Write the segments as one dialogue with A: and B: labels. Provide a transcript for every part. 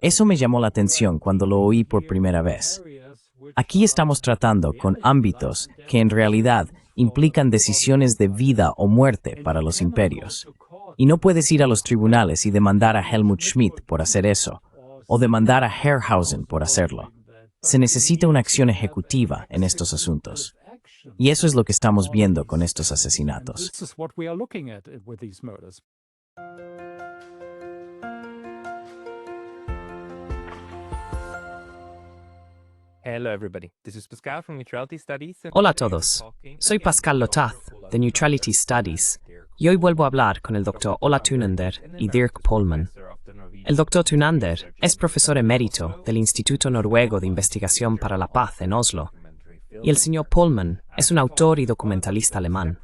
A: Eso me llamó la atención cuando lo oí por primera vez. Aquí estamos tratando con ámbitos que en realidad implican decisiones de vida o muerte para los imperios. Y no puedes ir a los tribunales y demandar a Helmut Schmidt por hacer eso, o demandar a Herrhausen por hacerlo. Se necesita una acción ejecutiva en estos asuntos. Y eso es lo que estamos viendo con estos asesinatos.
B: Hola a todos, soy Pascal Lotaz, de Neutrality Studies, y hoy vuelvo a hablar con el Dr. Ola Thunander y Dirk Polman. El Dr. Thunander es profesor emérito del Instituto Noruego de Investigación para la Paz en Oslo, y el señor Polman es un autor y documentalista alemán.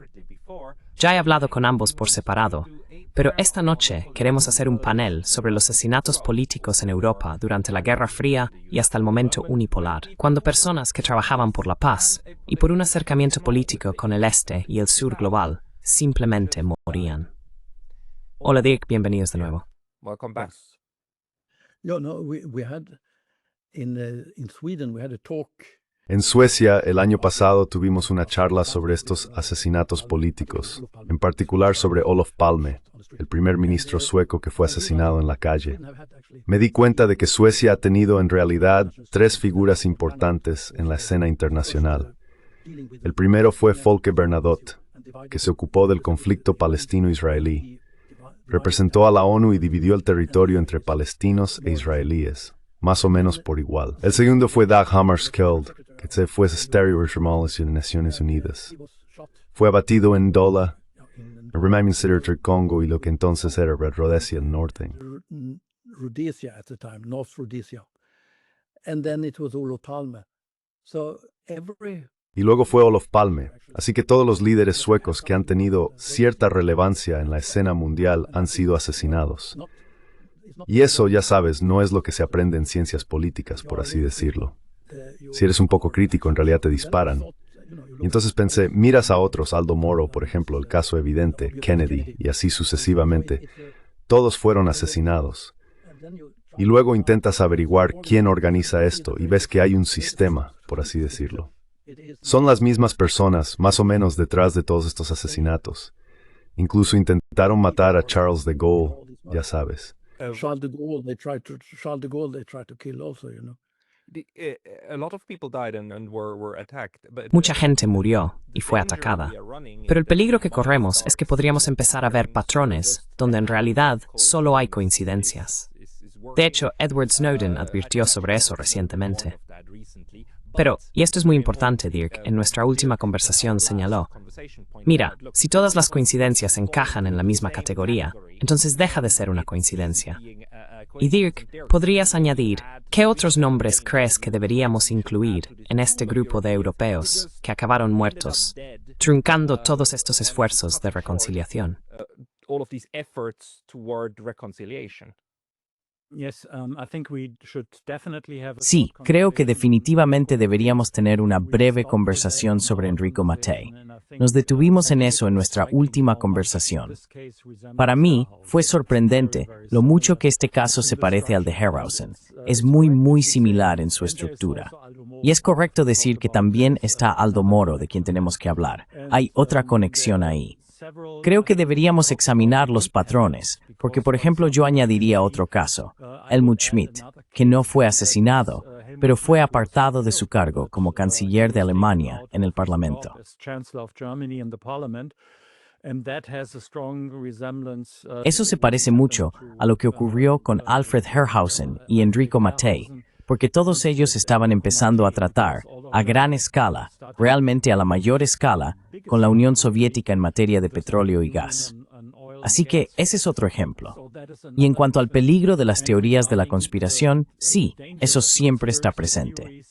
B: Ya he hablado con ambos por separado, pero esta noche queremos hacer un panel sobre los asesinatos políticos en Europa durante la Guerra Fría y hasta el momento unipolar, cuando personas que trabajaban por la paz y por un acercamiento político con el este y el sur global simplemente morían. Hola Dirk, bienvenidos de nuevo.
C: Welcome back.
D: En Suecia, el año pasado tuvimos una charla sobre estos asesinatos políticos, en particular sobre Olof Palme, el primer ministro sueco que fue asesinado en la calle. Me di cuenta de que Suecia ha tenido en realidad tres figuras importantes en la escena internacional. El primero fue Folke Bernadotte, que se ocupó del conflicto palestino-israelí. Representó a la ONU y dividió el territorio entre palestinos e israelíes, más o menos por igual. El segundo fue Dag Hammarskjöld, que se fue stereo-regionales en Naciones Unidas. Fue abatido en Dola, en Remainministeriet del Congo y lo que entonces era Rhodesia del Norte. Y luego fue Olof Palme, así que todos los líderes suecos que han tenido cierta relevancia en la escena mundial han sido asesinados. Y eso, ya sabes, no es lo que se aprende en ciencias políticas, por así decirlo. Si eres un poco crítico, en realidad te disparan. Y entonces pensé, miras a otros, Aldo Moro, por ejemplo, el caso evidente, Kennedy, y así sucesivamente. Todos fueron asesinados. Y luego intentas averiguar quién organiza esto y ves que hay un sistema, por así decirlo. Son las mismas personas, más o menos, detrás de todos estos asesinatos. Incluso intentaron matar a Charles de Gaulle, ya sabes.
E: Charles de Gaulle, they tried to kill also, you know.
B: Mucha gente murió y fue atacada, pero el peligro que corremos es que podríamos empezar a ver patrones donde en realidad solo hay coincidencias. De hecho, Edward Snowden advirtió sobre eso recientemente. Pero, y esto es muy importante, Dirk, en nuestra última conversación señaló, mira, si todas las coincidencias encajan en la misma categoría, entonces deja de ser una coincidencia. Y Dirk, ¿podrías añadir qué otros nombres crees que deberíamos incluir en este grupo de europeos que acabaron muertos, truncando todos estos esfuerzos de reconciliación?
A: Sí, creo que definitivamente deberíamos tener una breve conversación sobre Enrico Mattei. Nos detuvimos en eso en nuestra última conversación. Para mí, fue sorprendente lo mucho que este caso se parece al de Herrhausen. Es muy similar en su estructura. Y es correcto decir que también está Aldo Moro, de quien tenemos que hablar. Hay otra conexión ahí. Creo que deberíamos examinar los patrones, porque por ejemplo yo añadiría otro caso, Helmut Schmidt, que no fue asesinado, pero fue apartado de su cargo como canciller de Alemania en el Parlamento. Eso se parece mucho a lo que ocurrió con Alfred Herrhausen y Enrico Mattei, porque todos ellos estaban empezando a tratar, a gran escala, realmente a la mayor escala, con la Unión Soviética en materia de petróleo y gas. Así que ese es otro ejemplo. Y en cuanto al peligro de las teorías de la conspiración, sí, eso siempre está presente.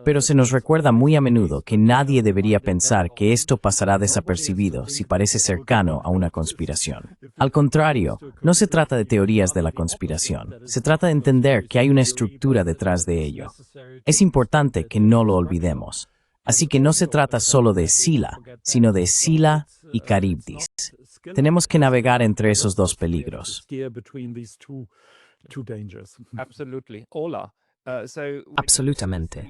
A: Pero se nos recuerda muy a menudo que nadie debería pensar que esto pasará desapercibido si parece cercano a una conspiración. Al contrario, no se trata de teorías de la conspiración, se trata de entender que hay una estructura detrás de ello. Es importante que no lo olvidemos. Así que no se trata solo de Sila, sino de Sila y Charybdis. Tenemos que navegar entre esos dos peligros.
B: Absolutamente.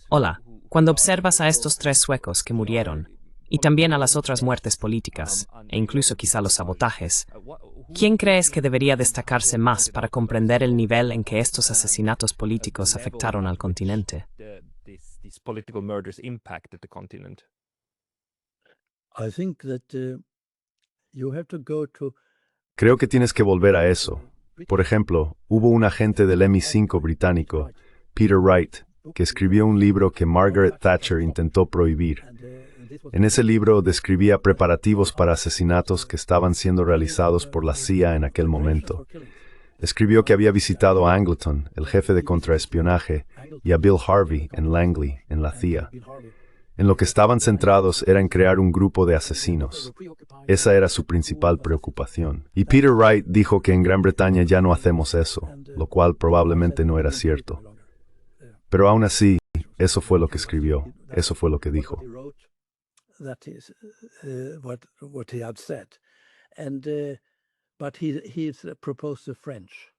B: Hola, cuando observas a estos 3 suecos que murieron, y también a las otras muertes políticas, e incluso quizá los sabotajes, ¿quién crees que debería destacarse más para comprender el nivel en que estos asesinatos políticos afectaron al continente?
E: I think that you have to go to
D: Creo que tienes que volver a eso. Por ejemplo, hubo un agente del MI5 británico, Peter Wright, que escribió un libro que Margaret Thatcher intentó prohibir. En ese libro describía preparativos para asesinatos que estaban siendo realizados por la CIA en aquel momento. Escribió que había visitado a Angleton, el jefe de contraespionaje, y a Bill Harvey en Langley, en la CIA. En lo que estaban centrados era en crear un grupo de asesinos. Esa era su principal preocupación. Y Peter Wright dijo que en Gran Bretaña ya no hacemos eso, lo cual probablemente no era cierto. Pero aún así, eso fue lo que escribió, eso fue lo que dijo.
E: that is what he had said, and but he's proposed the French.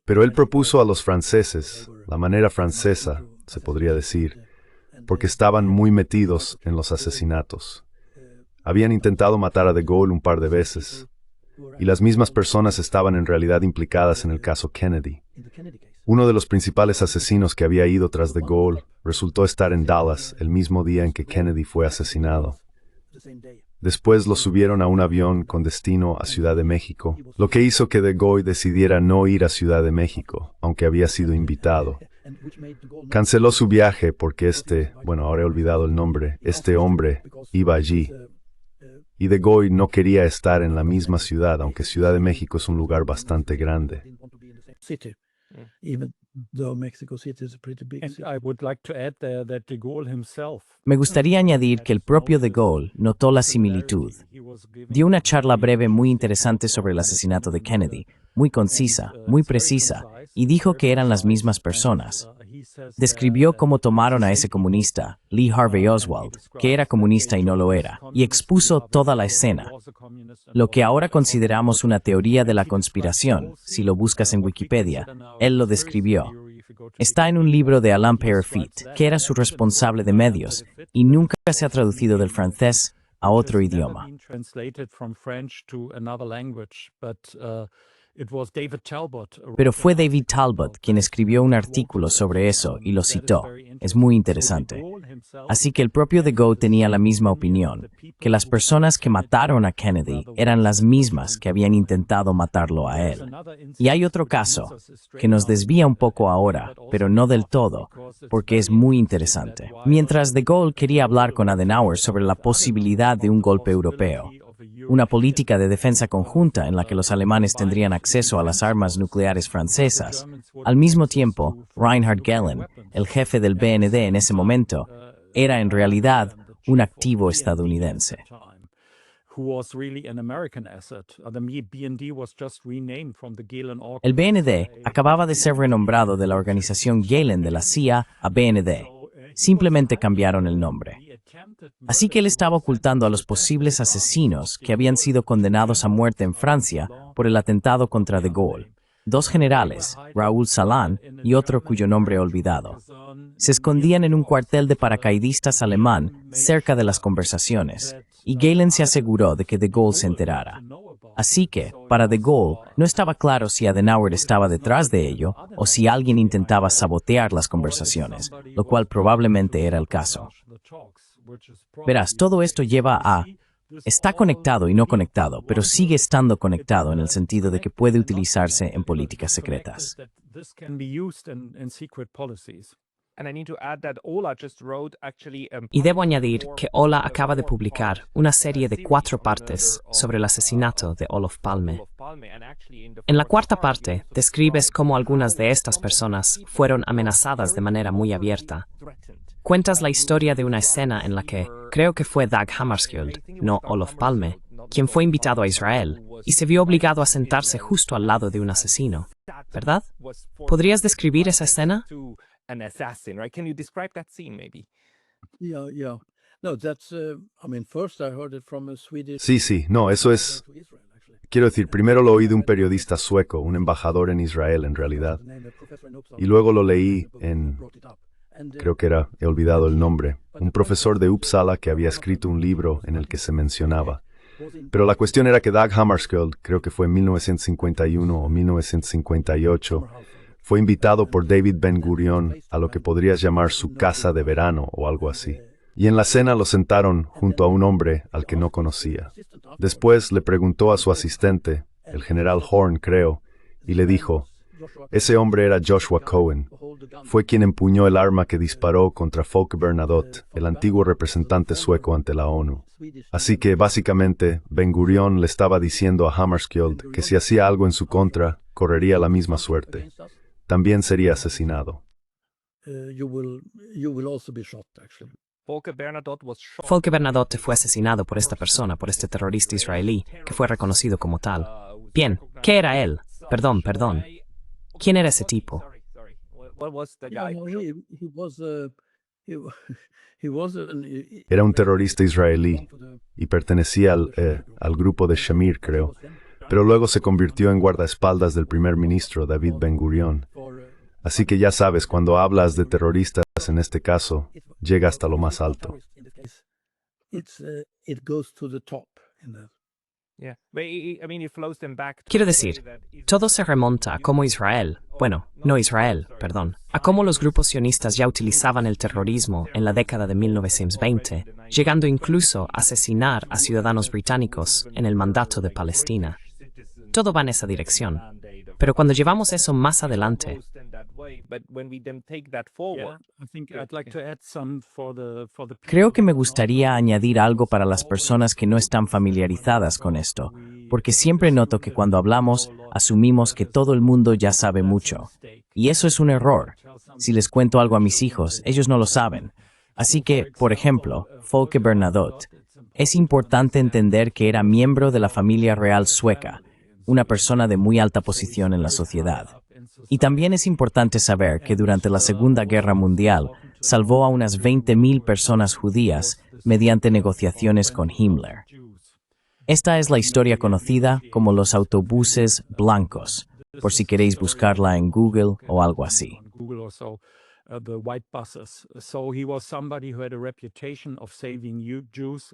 D: Pero él propuso a los franceses, la manera francesa, se podría decir, porque estaban muy metidos en los asesinatos. Habían intentado matar a de Gaulle un par de veces, y las mismas personas estaban en realidad implicadas en el caso Kennedy. Uno de los principales asesinos que había ido tras de Gaulle resultó estar en Dallas el mismo día en que Kennedy fue asesinado. Después lo subieron a un avión con destino a Ciudad de México, lo que hizo que de Gaulle decidiera no ir a Ciudad de México, aunque había sido invitado. Canceló su viaje porque ahora he olvidado el nombre, este hombre iba allí. Y de Gaulle no quería estar en la misma ciudad, aunque Ciudad de México es un lugar bastante grande.
A: Me gustaría añadir que el propio de Gaulle notó la similitud. Dio una charla breve muy interesante sobre el asesinato de Kennedy, muy concisa, muy precisa, y dijo que eran las mismas personas. Describió cómo tomaron a ese comunista, Lee Harvey Oswald, que era comunista y no lo era, y expuso toda la escena. Lo que ahora consideramos una teoría de la conspiración, si lo buscas en Wikipedia, él lo describió. Está en un libro de Alain Peyrefitte, que era su responsable de medios, y nunca se ha traducido del francés a otro idioma. Pero fue David Talbot quien escribió un artículo sobre eso y lo citó. Es muy interesante. Así que el propio de Gaulle tenía la misma opinión, que las personas que mataron a Kennedy eran las mismas que habían intentado matarlo a él. Y hay otro caso, que nos desvía un poco ahora, pero no del todo, porque es muy interesante. Mientras de Gaulle quería hablar con Adenauer sobre la posibilidad de un golpe europeo, una política de defensa conjunta en la que los alemanes tendrían acceso a las armas nucleares francesas. Al mismo tiempo, Reinhard Gehlen, el jefe del BND en ese momento, era en realidad un activo estadounidense. El BND acababa de ser renombrado de la organización Gehlen de la CIA a BND. Simplemente cambiaron el nombre. Así que él estaba ocultando a los posibles asesinos que habían sido condenados a muerte en Francia por el atentado contra de Gaulle. 2 generales, Raoul Salan y otro cuyo nombre he olvidado. Se escondían en un cuartel de paracaidistas alemán cerca de las conversaciones, y Gehlen se aseguró de que de Gaulle se enterara. Así que, para de Gaulle, no estaba claro si Adenauer estaba detrás de ello o si alguien intentaba sabotear las conversaciones, lo cual probablemente era el caso. Verás, todo esto lleva a... Está conectado y no conectado, pero sigue estando conectado en el sentido de que puede utilizarse en políticas secretas.
B: Y debo añadir que Ola acaba de publicar una serie de 4 partes sobre el asesinato de Olof Palme. En la 4ª parte, describes cómo algunas de estas personas fueron amenazadas de manera muy abierta. Cuentas la historia de una escena en la que, creo que fue Dag Hammarskjöld, no Olof Palme, quien fue invitado a Israel y se vio obligado a sentarse justo al lado de un asesino, ¿verdad? ¿Podrías describir esa escena?
E: No, that's, I mean, first I heard it from a Swedish.
D: Sí, no, eso es... Quiero decir, primero lo oí de un periodista sueco, un embajador en Israel en realidad, y luego lo leí en... creo que era, he olvidado el nombre, un profesor de Uppsala que había escrito un libro en el que se mencionaba. Pero la cuestión era que Dag Hammarskjöld, creo que fue en 1951 o 1958, fue invitado por David Ben Gurion a lo que podrías llamar su casa de verano o algo así. Y en la cena lo sentaron junto a un hombre al que no conocía. Después le preguntó a su asistente, el general Horn, creo, y le dijo, ese hombre era Joshua Cohen. Fue quien empuñó el arma que disparó contra Folke Bernadotte, el antiguo representante sueco ante la ONU. Así que, básicamente, Ben Gurion le estaba diciendo a Hammarskjöld que si hacía algo en su contra, correría la misma suerte. También sería asesinado.
B: Folke Bernadotte fue asesinado por esta persona, por este terrorista israelí, que fue reconocido como tal. Bien, ¿qué era él? Perdón. ¿Quién era ese tipo?
D: Era un terrorista israelí y pertenecía al grupo de Shamir, creo, pero luego se convirtió en guardaespaldas del primer ministro David Ben Gurion. Así que ya sabes, cuando hablas de terroristas, en este caso, llega hasta lo más alto.
B: Quiero decir, todo se remonta a cómo Israel, a cómo los grupos sionistas ya utilizaban el terrorismo en la década de 1920, llegando incluso a asesinar a ciudadanos británicos en el mandato de Palestina. Todo va en esa dirección. Pero cuando llevamos eso más adelante,
A: creo que me gustaría añadir algo para las personas que no están familiarizadas con esto, porque siempre noto que cuando hablamos, asumimos que todo el mundo ya sabe mucho. Y eso es un error. Si les cuento algo a mis hijos, ellos no lo saben. Así que, por ejemplo, Folke Bernadotte. Es importante entender que era miembro de la familia real sueca, una persona de muy alta posición en la sociedad. Y también es importante saber que durante la Segunda Guerra Mundial salvó a unas 20.000 personas judías mediante negociaciones con Himmler. Esta es la historia conocida como los autobuses blancos, por si queréis buscarla en Google o algo así.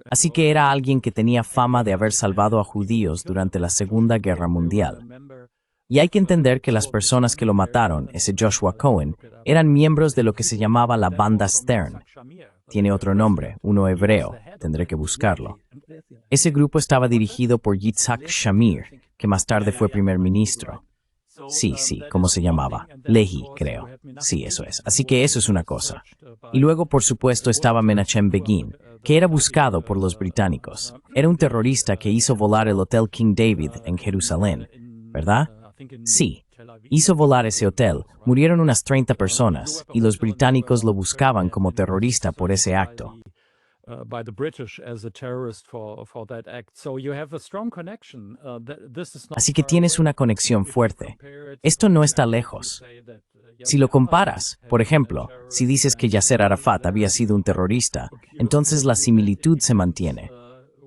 A: Así que era alguien que tenía fama de haber salvado a judíos durante la Segunda Guerra Mundial. Y hay que entender que las personas que lo mataron, ese Joshua Cohen, eran miembros de lo que se llamaba la Banda Stern. Tiene otro nombre, uno hebreo, tendré que buscarlo. Ese grupo estaba dirigido por Yitzhak Shamir, que más tarde fue primer ministro. Sí, ¿cómo se llamaba? Lehi, creo. Sí, eso es. Así que eso es una cosa. Y luego, por supuesto, estaba Menachem Begin, que era buscado por los británicos. Era un terrorista que hizo volar el Hotel King David en Jerusalén, ¿verdad? Sí, hizo volar ese hotel, murieron unas 30 personas, y los británicos lo buscaban como terrorista por ese acto. Así que tienes una conexión fuerte. Esto no está lejos. Si lo comparas, por ejemplo, si dices que Yasser Arafat había sido un terrorista, entonces la similitud se mantiene.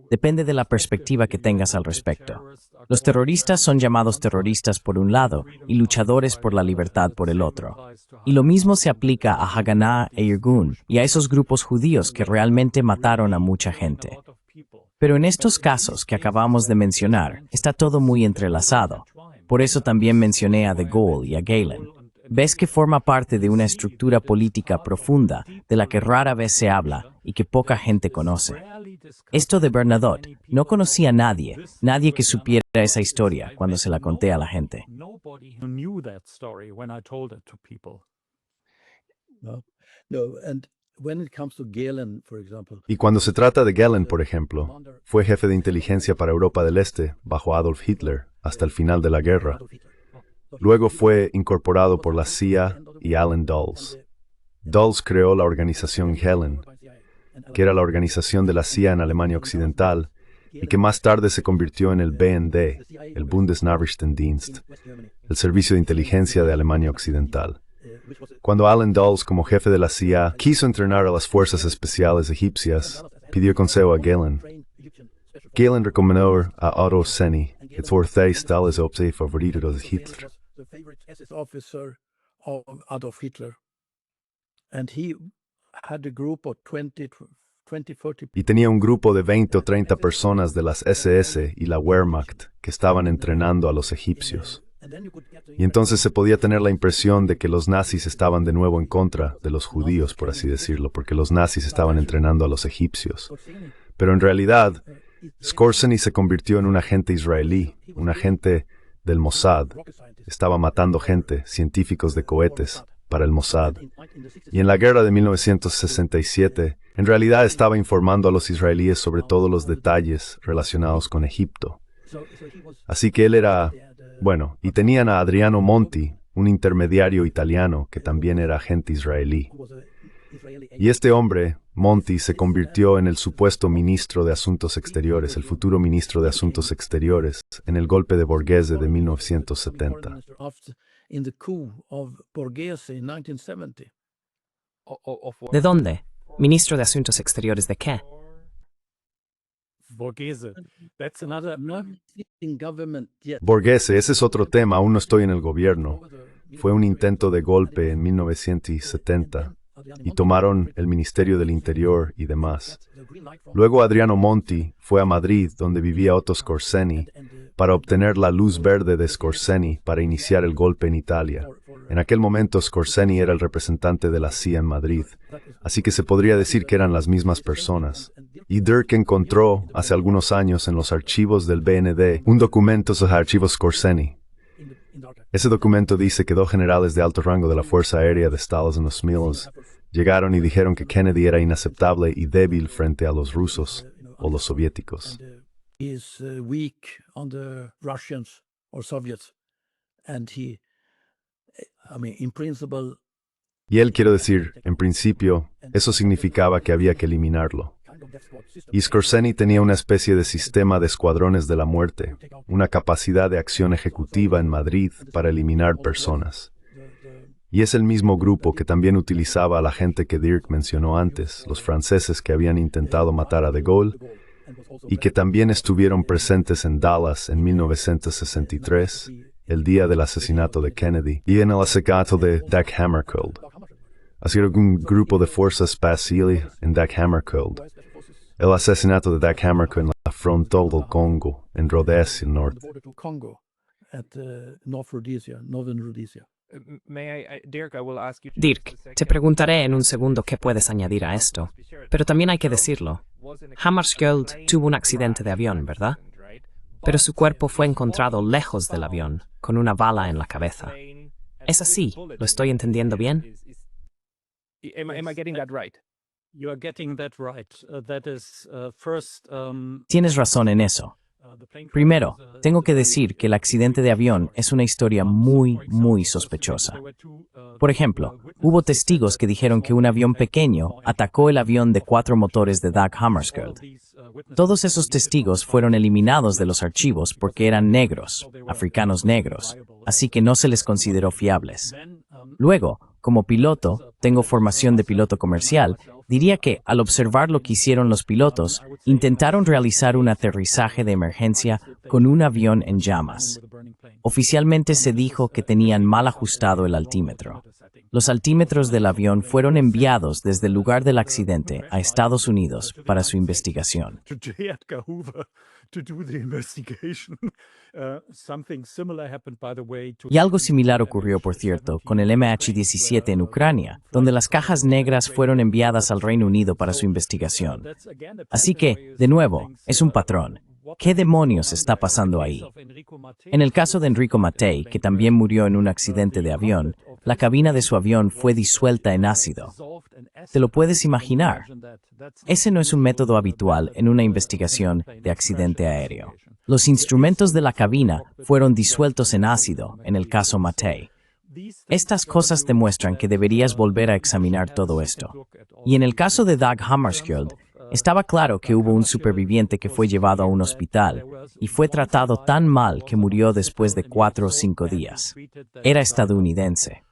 A: Depende de la perspectiva que tengas al respecto. Los terroristas son llamados terroristas por un lado y luchadores por la libertad por el otro. Y lo mismo se aplica a Haganah e Irgun y a esos grupos judíos que realmente mataron a mucha gente. Pero en estos casos que acabamos de mencionar, está todo muy entrelazado. Por eso también mencioné a De Gaulle y a Galen. Ves que forma parte de una estructura política profunda de la que rara vez se habla y que poca gente conoce. Esto de Bernadotte, no conocía a nadie que supiera esa historia cuando se la conté a la gente.
D: Y cuando se trata de Gehlen, por ejemplo, fue jefe de inteligencia para Europa del Este bajo Adolf Hitler hasta el final de la guerra. Luego fue incorporado por la CIA y Allen Dulles. Dulles creó la organización Gehlen, que era la organización de la CIA en Alemania Occidental y que más tarde se convirtió en el BND, el Bundesnachrichtendienst, el Servicio de Inteligencia de Alemania Occidental. Cuando Allen Dulles, como jefe de la CIA, quiso entrenar a las fuerzas especiales egipcias, pidió consejo a Galen. Galen recomendó a Otto Seni, que Thortheistal es el favorito de Hitler.
E: The favorite SS officer of Adolf Hitler. And he had a group of 20, 40
D: Y tenía un grupo de 20 o 30 personas de las SS y la Wehrmacht que estaban entrenando a los egipcios. Y entonces se podía tener la impresión de que los nazis estaban de nuevo en contra de los judíos, por así decirlo, porque los nazis estaban entrenando a los egipcios. Pero en realidad, Skorzeny se convirtió en un agente israelí, un agente del Mossad. Estaba matando gente, científicos de cohetes, para el Mossad. Y en la guerra de 1967, en realidad estaba informando a los israelíes sobre todos los detalles relacionados con Egipto. Así que él era, bueno, y tenían a Adriano Monti, un intermediario italiano que también era agente israelí. Y este hombre, Monti, se convirtió en el supuesto ministro de Asuntos Exteriores, el futuro ministro de Asuntos Exteriores, en el golpe de Borghese de 1970.
E: in the coup of Borghese in 1970.
B: ¿De dónde? ¿Ministro de Asuntos Exteriores de qué?
E: Borghese. That's another not existing government yet.
D: Borghese, ese es otro tema, aún no estoy en el gobierno. Fue un intento de golpe en 1970 y tomaron el Ministerio del Interior y demás. Luego Adriano Monti fue a Madrid, donde vivía Otto Skorzeny, para obtener la luz verde de Skorzeny para iniciar el golpe en Italia. En aquel momento Skorzeny era el representante de la CIA en Madrid, así que se podría decir que eran las mismas personas. Y Dirk encontró, hace algunos años, en los archivos del BND, un documento sobre archivos Skorzeny. Ese documento dice que dos generales de alto rango de la Fuerza Aérea de Estados Unidos llegaron y dijeron que Kennedy era inaceptable y débil frente a los rusos o los soviéticos.
E: Is weak on the Russians or Soviets, and he, I mean, in principle,
D: Y él, quiero decir, en principio, eso significaba que había que eliminarlo. Y Skorzeny tenía una especie de sistema de escuadrones de la muerte, una capacidad de acción ejecutiva en Madrid para eliminar personas. Y es el mismo grupo que también utilizaba a la gente que Dirk mencionó antes, los franceses que habían intentado matar a De Gaulle, y que también estuvieron presentes en Dallas en 1963, el día del asesinato de Kennedy, y en el asesinato de Dag Hammarskjöld. Así que un grupo de fuerzas especiales en Dag Hammarskjöld. El asesinato de Dag Hammarskjöld en la frontera del Congo, en Rhodesia Norte.
E: Congo, at Northern Rhodesia.
B: Dirk, te preguntaré en un segundo qué puedes añadir a esto, pero también hay que decirlo. Hammarskjöld tuvo un accidente de avión, ¿verdad? Pero su cuerpo fue encontrado lejos del avión, con una bala en la cabeza. ¿Es así? ¿Lo estoy entendiendo bien?
C: Am I getting that right?
E: You are getting that right. That is first.
A: Tienes razón en eso. Primero, tengo que decir que el accidente de avión es una historia muy sospechosa. Por ejemplo, hubo testigos que dijeron que un avión pequeño atacó el avión de 4 motores de Dag Hammarskjöld. Todos esos testigos fueron eliminados de los archivos porque eran negros, africanos negros, así que no se les consideró fiables. Luego, como piloto, tengo formación de piloto comercial, diría que, al observar lo que hicieron los pilotos, intentaron realizar un aterrizaje de emergencia con un avión en llamas. Oficialmente se dijo que tenían mal ajustado el altímetro. Los altímetros del avión fueron enviados desde el lugar del accidente a Estados Unidos para su investigación. Y algo similar ocurrió, por cierto, con el MH17 en Ucrania, donde las cajas negras fueron enviadas al Reino Unido para su investigación. Así que, de nuevo, es un patrón. ¿Qué demonios está pasando ahí? En el caso de Enrico Mattei, que también murió en un accidente de avión, la cabina de su avión fue disuelta en ácido. ¿Te lo puedes imaginar? Ese no es un método habitual en una investigación de accidente aéreo. Los instrumentos de la cabina fueron disueltos en ácido en el caso Mattei. Estas cosas demuestran que deberías volver a examinar todo esto. Y en el caso de Dag Hammarskjöld, estaba claro que hubo un superviviente que fue llevado a un hospital y fue tratado tan mal que murió después de 4 o 5 días. Era estadounidense.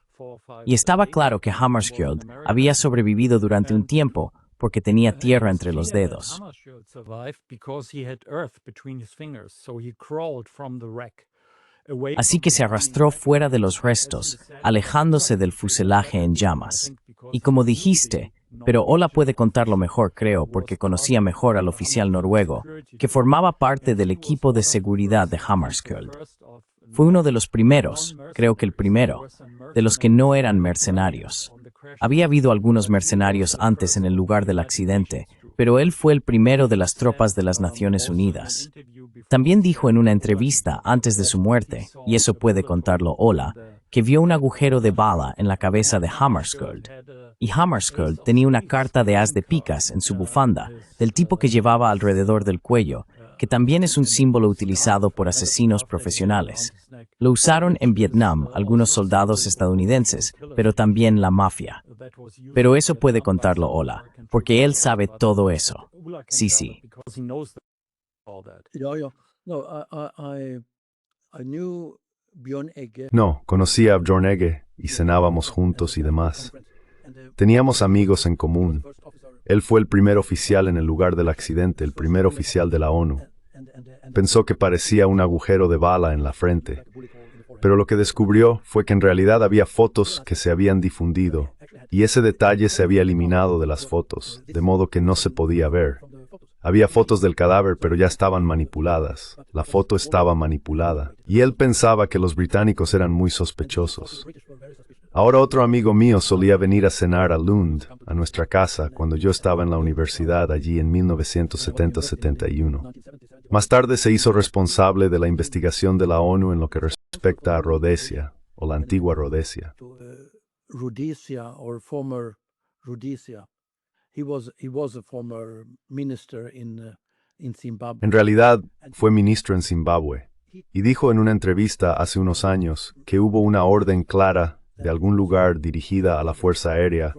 A: Y estaba claro que Hammarskjöld había sobrevivido durante un tiempo porque tenía tierra entre los dedos.
E: Hammarskjöld survived because he had earth between his fingers, so he crawled from the wreck.
A: Así que se arrastró fuera de los restos, alejándose del fuselaje en llamas. Y como dijiste, pero Ola puede contarlo mejor, creo, porque conocía mejor al oficial noruego, que formaba parte del equipo de seguridad de Hammarskjöld. Fue uno de los primeros, creo que el primero, de los que no eran mercenarios. Había habido algunos mercenarios antes en el lugar del accidente, pero él fue el primero de las tropas de las Naciones Unidas. También dijo en una entrevista antes de su muerte, y eso puede contarlo Ola, que vio un agujero de bala en la cabeza de Hammarskjöld. Y Hammarskjöld tenía una carta de as de picas en su bufanda, del tipo que llevaba alrededor del cuello, que también es un símbolo utilizado por asesinos profesionales. Lo usaron en Vietnam algunos soldados estadounidenses, pero también la mafia. Pero eso puede contarlo Ola, porque él sabe todo eso. Sí, sí.
D: No, conocí a Björn Egge y cenábamos juntos y demás. Teníamos amigos en común. Él fue el primer oficial en el lugar del accidente, el primer oficial de la ONU. Pensó que parecía un agujero de bala en la frente, pero lo que descubrió fue que en realidad había fotos que se habían difundido, y ese detalle se había eliminado de las fotos, de modo que no se podía ver. Había fotos del cadáver, pero ya estaban manipuladas. La foto estaba manipulada, y él pensaba que los británicos eran muy sospechosos. Ahora otro amigo mío solía venir a cenar a Lund, a nuestra casa, cuando yo estaba en la universidad allí en 1970-71. Más tarde se hizo responsable de la investigación de la ONU en lo que respecta a Rhodesia, o la antigua Rhodesia.
E: Rhodesia or former Rhodesia. He was a former minister in Zimbabwe.
D: En realidad, fue ministro en Zimbabue, y dijo en una entrevista hace unos años que hubo una orden clara de algún lugar dirigida a la Fuerza Aérea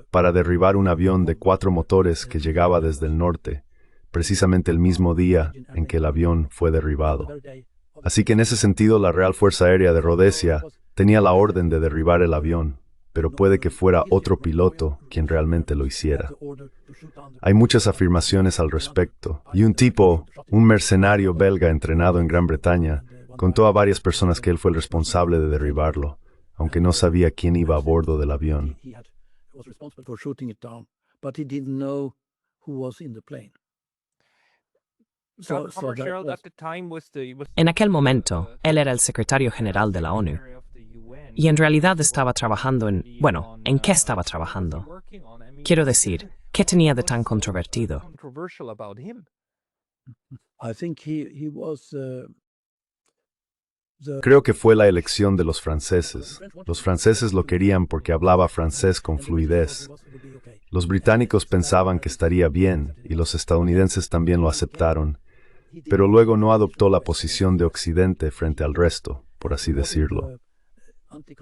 D: para derribar un avión de 4 motores que llegaba desde el norte, precisamente el mismo día en que el avión fue derribado. Así que en ese sentido la Real Fuerza Aérea de Rhodesia tenía la orden de derribar el avión, pero puede que fuera otro piloto quien realmente lo hiciera. Hay muchas afirmaciones al respecto, y un tipo, un mercenario belga entrenado en Gran Bretaña, contó a varias personas que él fue el responsable de derribarlo, aunque no sabía quién iba a bordo del avión.
B: En aquel momento, él era el secretario general de la ONU. Y en realidad estaba trabajando ¿en qué estaba trabajando? Quiero decir, ¿qué tenía de tan controvertido?
D: Creo que fue la elección de los franceses. Los franceses lo querían porque hablaba francés con fluidez. Los británicos pensaban que estaría bien, y los estadounidenses también lo aceptaron, pero luego no adoptó la posición de Occidente frente al resto, por así decirlo.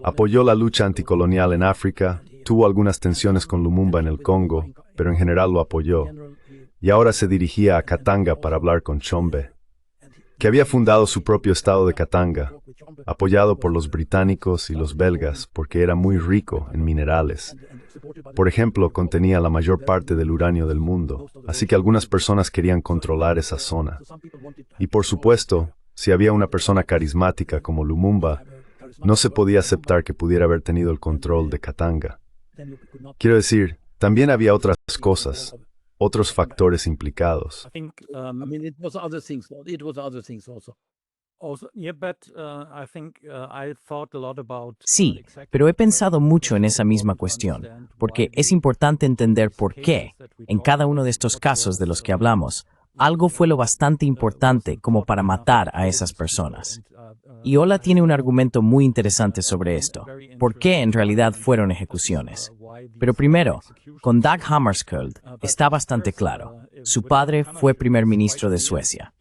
D: Apoyó la lucha anticolonial en África, tuvo algunas tensiones con Lumumba en el Congo, pero en general lo apoyó, y ahora se dirigía a Katanga para hablar con Chombe, que había fundado su propio estado de Katanga, apoyado por los británicos y los belgas porque era muy rico en minerales. Por ejemplo, contenía la mayor parte del uranio del mundo, así que algunas personas querían controlar esa zona. Y por supuesto, si había una persona carismática como Lumumba, no se podía aceptar que pudiera haber tenido el control de Katanga. Quiero decir, también había otras cosas, otros factores implicados.
A: Sí, pero he pensado mucho en esa misma cuestión, porque es importante entender por qué, en cada uno de estos casos de los que hablamos, algo fue lo bastante importante como para matar a esas personas. Y Ola tiene un argumento muy interesante sobre esto, por qué en realidad fueron ejecuciones. Pero primero, con Dag Hammarskjöld está bastante claro. Su padre fue primer ministro de Suecia.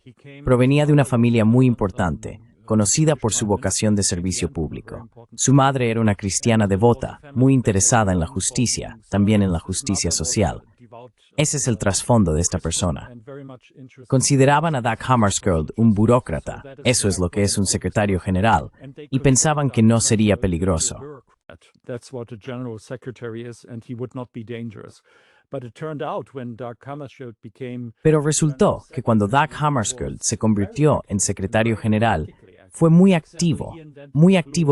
A: Provenía de una familia muy importante, conocida por su vocación de servicio público. Su madre era una cristiana devota, muy interesada en la justicia, también en la justicia social. Ese es el trasfondo de esta persona. Consideraban a Dag Hammarskjöld un burócrata, eso es lo que es un secretario general, y pensaban que no sería peligroso.
E: But it turned out when Dag Hammarskjöld became
A: Pero resultó que cuando Dag Hammarskjöld se convirtió en secretario general, fue muy activo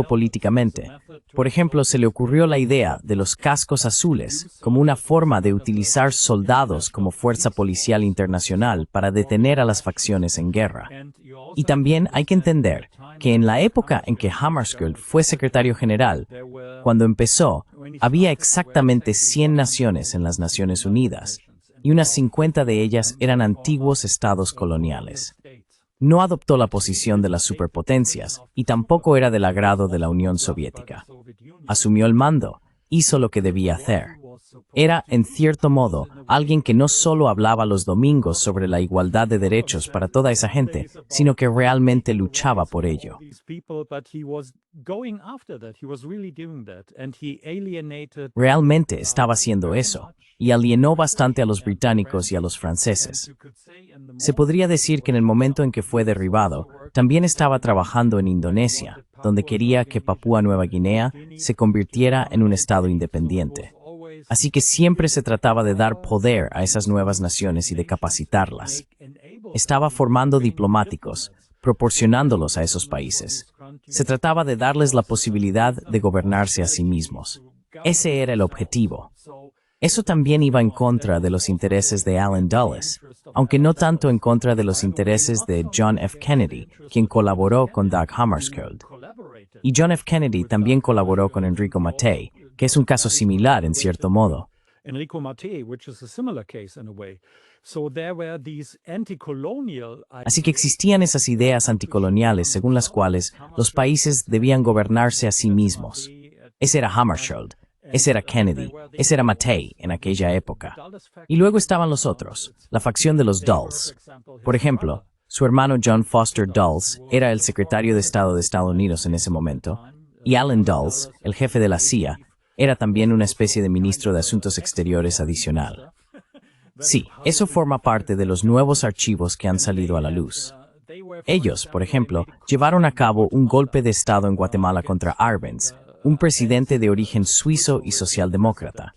A: políticamente. Por ejemplo, se le ocurrió la idea de los cascos azules como una forma de utilizar soldados como fuerza policial internacional para detener a las facciones en guerra. Y también hay que entender que en la época en que Hammarskjöld fue secretario general, cuando empezó, había exactamente 100 naciones en las Naciones Unidas, y unas 50 de ellas eran antiguos estados coloniales. No adoptó la posición de las superpotencias y tampoco era del agrado de la Unión Soviética. Asumió el mando, hizo lo que debía hacer. Era, en cierto modo, alguien que no solo hablaba los domingos sobre la igualdad de derechos para toda esa gente, sino que realmente luchaba por ello. Realmente estaba haciendo eso, y alienó bastante a los británicos y a los franceses. Se podría decir que en el momento en que fue derribado, también estaba trabajando en Indonesia, donde quería que Papúa Nueva Guinea se convirtiera en un estado independiente. Así que siempre se trataba de dar poder a esas nuevas naciones y de capacitarlas. Estaba formando diplomáticos, proporcionándolos a esos países. Se trataba de darles la posibilidad de gobernarse a sí mismos. Ese era el objetivo. Eso también iba en contra de los intereses de Allen Dulles, aunque no tanto en contra de los intereses de John F. Kennedy, quien colaboró con Dag Hammarskjöld. Y John F. Kennedy también colaboró con Enrico Mattei, que es un caso similar en cierto modo.
E: Enrico Mattei, which is a similar case in a way. So there were these anti-colonial
A: Así que existían esas ideas anticoloniales según las cuales los países debían gobernarse a sí mismos. Ese era Hammarskjöld, ese era Kennedy, ese era Mattei en aquella época. Y luego estaban los otros, la facción de los Dulles. Por ejemplo, su hermano John Foster Dulles era el secretario de Estado de Estados Unidos en ese momento, y Allen Dulles, el jefe de la CIA, era también una especie de ministro de Asuntos Exteriores adicional. Sí, eso forma parte de los nuevos archivos que han salido a la luz. Ellos, por ejemplo, llevaron a cabo un golpe de Estado en Guatemala contra Arbenz, un presidente de origen suizo y socialdemócrata.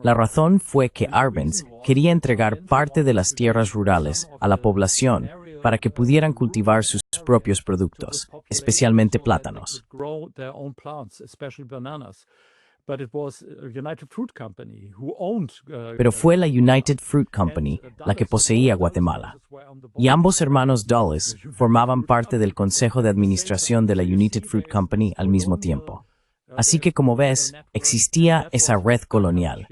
A: La razón fue que Arbenz quería entregar parte de las tierras rurales a la población para que pudieran cultivar sus propios productos, especialmente plátanos. Pero fue la United Fruit Company la que poseía Guatemala. Y ambos hermanos Dulles formaban parte del Consejo de Administración de la United Fruit Company al mismo tiempo. Así que, como ves, existía esa red colonial.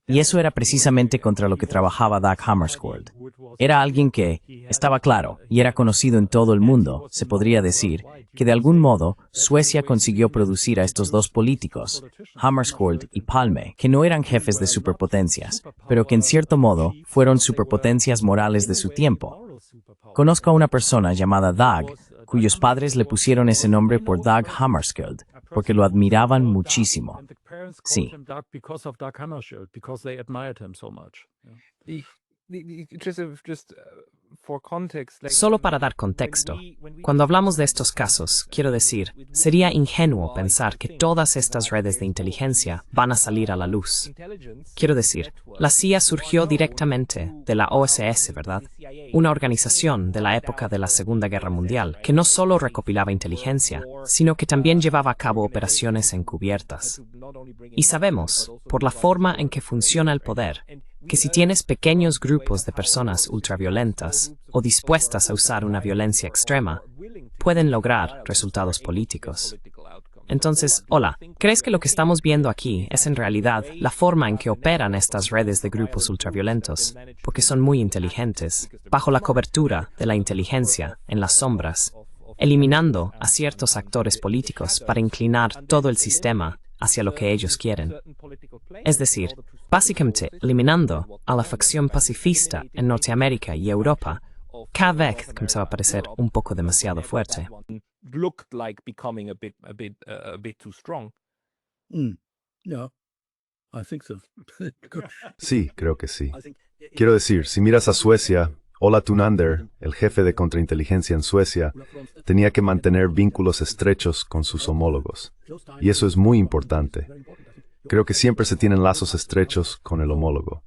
A: Y eso era precisamente contra lo que trabajaba Dag Hammarskjöld. Era alguien que, estaba claro, y era conocido en todo el mundo, se podría decir, que de algún modo Suecia consiguió producir a estos dos políticos, Hammarskjöld y Palme, que no eran jefes de superpotencias, pero que en cierto modo fueron superpotencias morales de su tiempo. Conozco a una persona llamada Dag, cuyos padres le pusieron ese nombre por Dag Hammarskjöld, porque lo admiraban muchísimo. Sí.
B: Solo para dar contexto, cuando hablamos de estos casos, quiero decir, sería ingenuo pensar que todas estas redes de inteligencia van a salir a la luz. Quiero decir, la CIA surgió directamente de la OSS, ¿verdad? Una organización de la época de la Segunda Guerra Mundial, que no solo recopilaba inteligencia, sino que también llevaba a cabo operaciones encubiertas. Y sabemos, por la forma en que funciona el poder, que si tienes pequeños grupos de personas ultraviolentas o dispuestas a usar una violencia extrema, pueden lograr resultados políticos. Entonces, hola, ¿crees que lo que estamos viendo aquí es en realidad la forma en que operan estas redes de grupos ultraviolentos? Porque son muy inteligentes, bajo la cobertura de la inteligencia, en las sombras, eliminando a ciertos actores políticos para inclinar todo el sistema hacia lo que ellos quieren. Es decir, básicamente eliminando a la facción pacifista en Norteamérica y Europa, cada vez comenzaba a parecer un poco demasiado fuerte.
D: Sí, creo que sí. Quiero decir, si miras a Suecia, Ola Thunander, el jefe de contrainteligencia en Suecia, tenía que mantener vínculos estrechos con sus homólogos. Y eso es muy importante. creo que siempre se tienen lazos estrechos con el homólogo.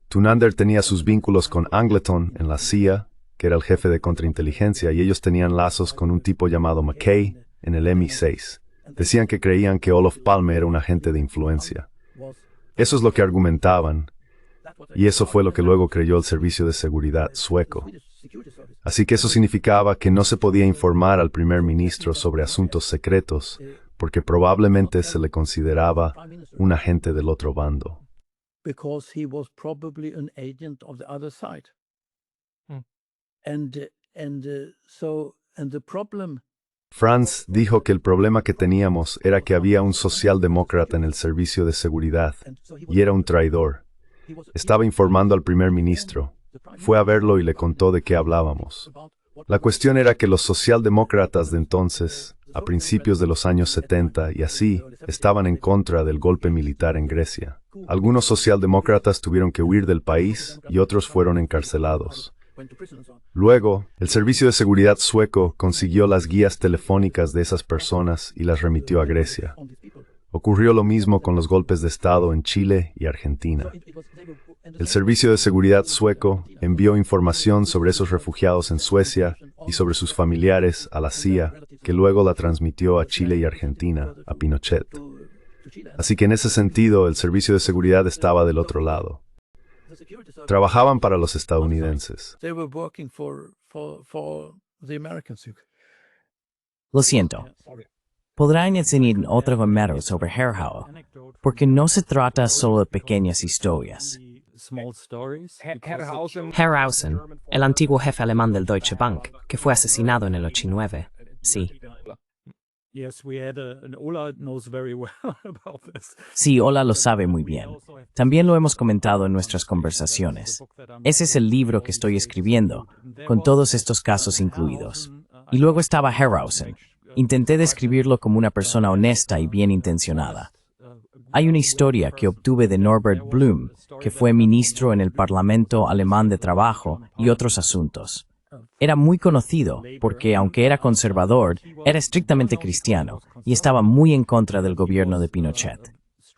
D: Tunander tenía sus vínculos con Angleton en la CIA, que era el jefe de contrainteligencia, y ellos tenían lazos con un tipo llamado McKay en el MI6. Decían que creían que Olof Palme era un agente de influencia. Eso es lo que argumentaban, y eso fue lo que luego creyó el Servicio de Seguridad sueco. Así que eso significaba que no se podía informar al primer ministro sobre asuntos secretos, porque probablemente se le consideraba un agente del otro bando.
E: Because he was probably an agent of the other side. And the problem.
D: Franz dijo que el problema que teníamos era que había un socialdemócrata en el servicio de seguridad, y era un traidor. Estaba informando al primer ministro. Fue a verlo y le contó de qué hablábamos. La cuestión era que los socialdemócratas de entonces, a principios de los años 70 y así, estaban en contra del golpe militar en Grecia. Algunos socialdemócratas tuvieron que huir del país y otros fueron encarcelados. Luego, el Servicio de Seguridad sueco consiguió las guías telefónicas de esas personas y las remitió a Grecia. Ocurrió lo mismo con los golpes de Estado en Chile y Argentina. El Servicio de Seguridad sueco envió información sobre esos refugiados en Suecia y sobre sus familiares a la CIA, que luego la transmitió a Chile y Argentina, a Pinochet. Así que en ese sentido, el Servicio de Seguridad estaba del otro lado. Trabajaban para los estadounidenses.
A: Lo siento. ¿Podrá añadir otro número sobre Herhau? Porque no se trata solo de pequeñas historias.
B: Herrhausen, el antiguo jefe alemán del Deutsche Bank, que fue asesinado en el 89. Sí.
A: Sí, Ola lo sabe muy bien. También lo hemos comentado en nuestras conversaciones. Ese es el libro que estoy escribiendo, con todos estos casos incluidos. Y luego estaba Herrhausen. Intenté describirlo como una persona honesta y bien intencionada. Hay una historia que obtuve de Norbert Blum, que fue ministro en el Parlamento Alemán de Trabajo y otros asuntos. Era muy conocido porque, aunque era conservador, era estrictamente cristiano y estaba muy en contra del gobierno de Pinochet.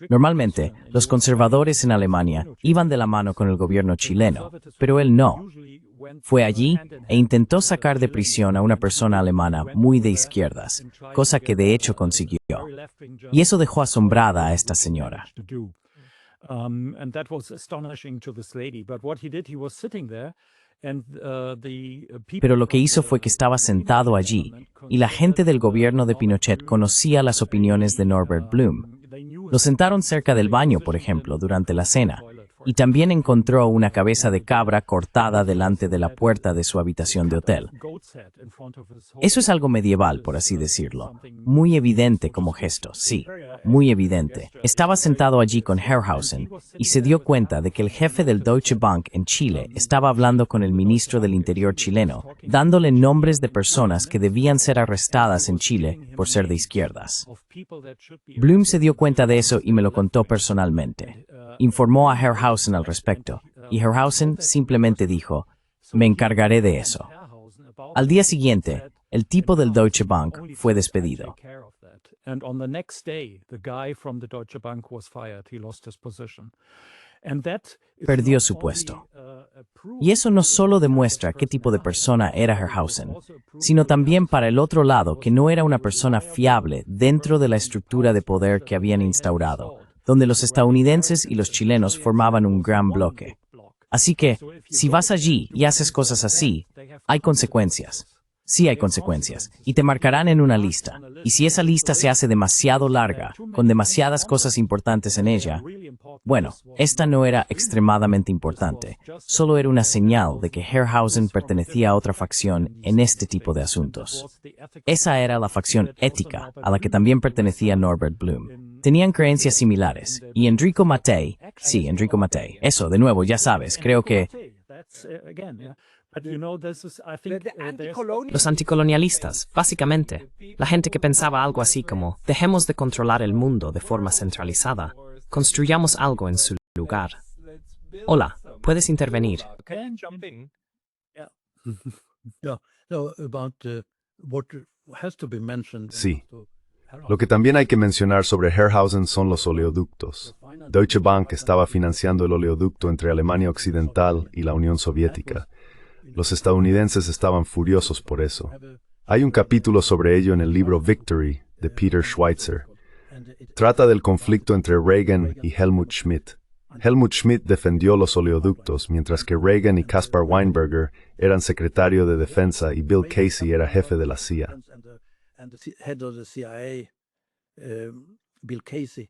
A: Normalmente, los conservadores en Alemania iban de la mano con el gobierno chileno, pero él no. Fue allí e intentó sacar de prisión a una persona alemana muy de izquierdas, cosa que de hecho consiguió. Y eso dejó asombrada a esta señora. Pero lo que hizo fue que estaba sentado allí, y la gente del gobierno de Pinochet conocía las opiniones de Norbert Blum. Lo sentaron cerca del baño, por ejemplo, durante la cena, y también encontró una cabeza de cabra cortada delante de la puerta de su habitación de hotel. Eso es algo medieval, por así decirlo. Muy evidente como gesto, sí, muy evidente. Estaba sentado allí con Herrhausen y se dio cuenta de que el jefe del Deutsche Bank en Chile estaba hablando con el ministro del Interior chileno, dándole nombres de personas que debían ser arrestadas en Chile por ser de izquierdas. Blum se dio cuenta de eso y me lo contó personalmente. Informó a Herrhausen al respecto, y Herrhausen simplemente dijo, me encargaré de eso. Al día siguiente, el tipo del Deutsche Bank fue despedido. Perdió su puesto. Y eso no solo demuestra qué tipo de persona era Herrhausen, sino también para el otro lado que no era una persona fiable dentro de la estructura de poder que habían instaurado, donde los estadounidenses y los chilenos formaban un gran bloque. Así que, si vas allí y haces cosas así, hay consecuencias. Sí hay consecuencias, y te marcarán en una lista. Y si esa lista se hace demasiado larga, con demasiadas cosas importantes en ella, bueno, esta no era extremadamente importante, solo era una señal de que Herrhausen pertenecía a otra facción en este tipo de asuntos. Esa era la facción ética, a la que también pertenecía Norbert Blum. Tenían creencias similares, y Enrico Mattei, sí, Enrico Mattei, eso, de nuevo, ya sabes, creo que...
B: Los anticolonialistas, básicamente, la gente que pensaba algo así como, dejemos de controlar el mundo de forma centralizada, construyamos algo en su lugar. Hola, puedes intervenir.
D: Sí. Lo que también hay que mencionar sobre Herrhausen son los oleoductos. Deutsche Bank estaba financiando el oleoducto entre Alemania Occidental y la Unión Soviética. Los estadounidenses estaban furiosos por eso. Hay un capítulo sobre ello en el libro Victory de Peter Schweitzer. Trata del conflicto entre Reagan y Helmut Schmidt. Helmut Schmidt defendió los oleoductos, mientras que Reagan y Caspar Weinberger eran secretario de Defensa y Bill Casey era jefe de la CIA.
E: And the head of the CIA, Bill Casey,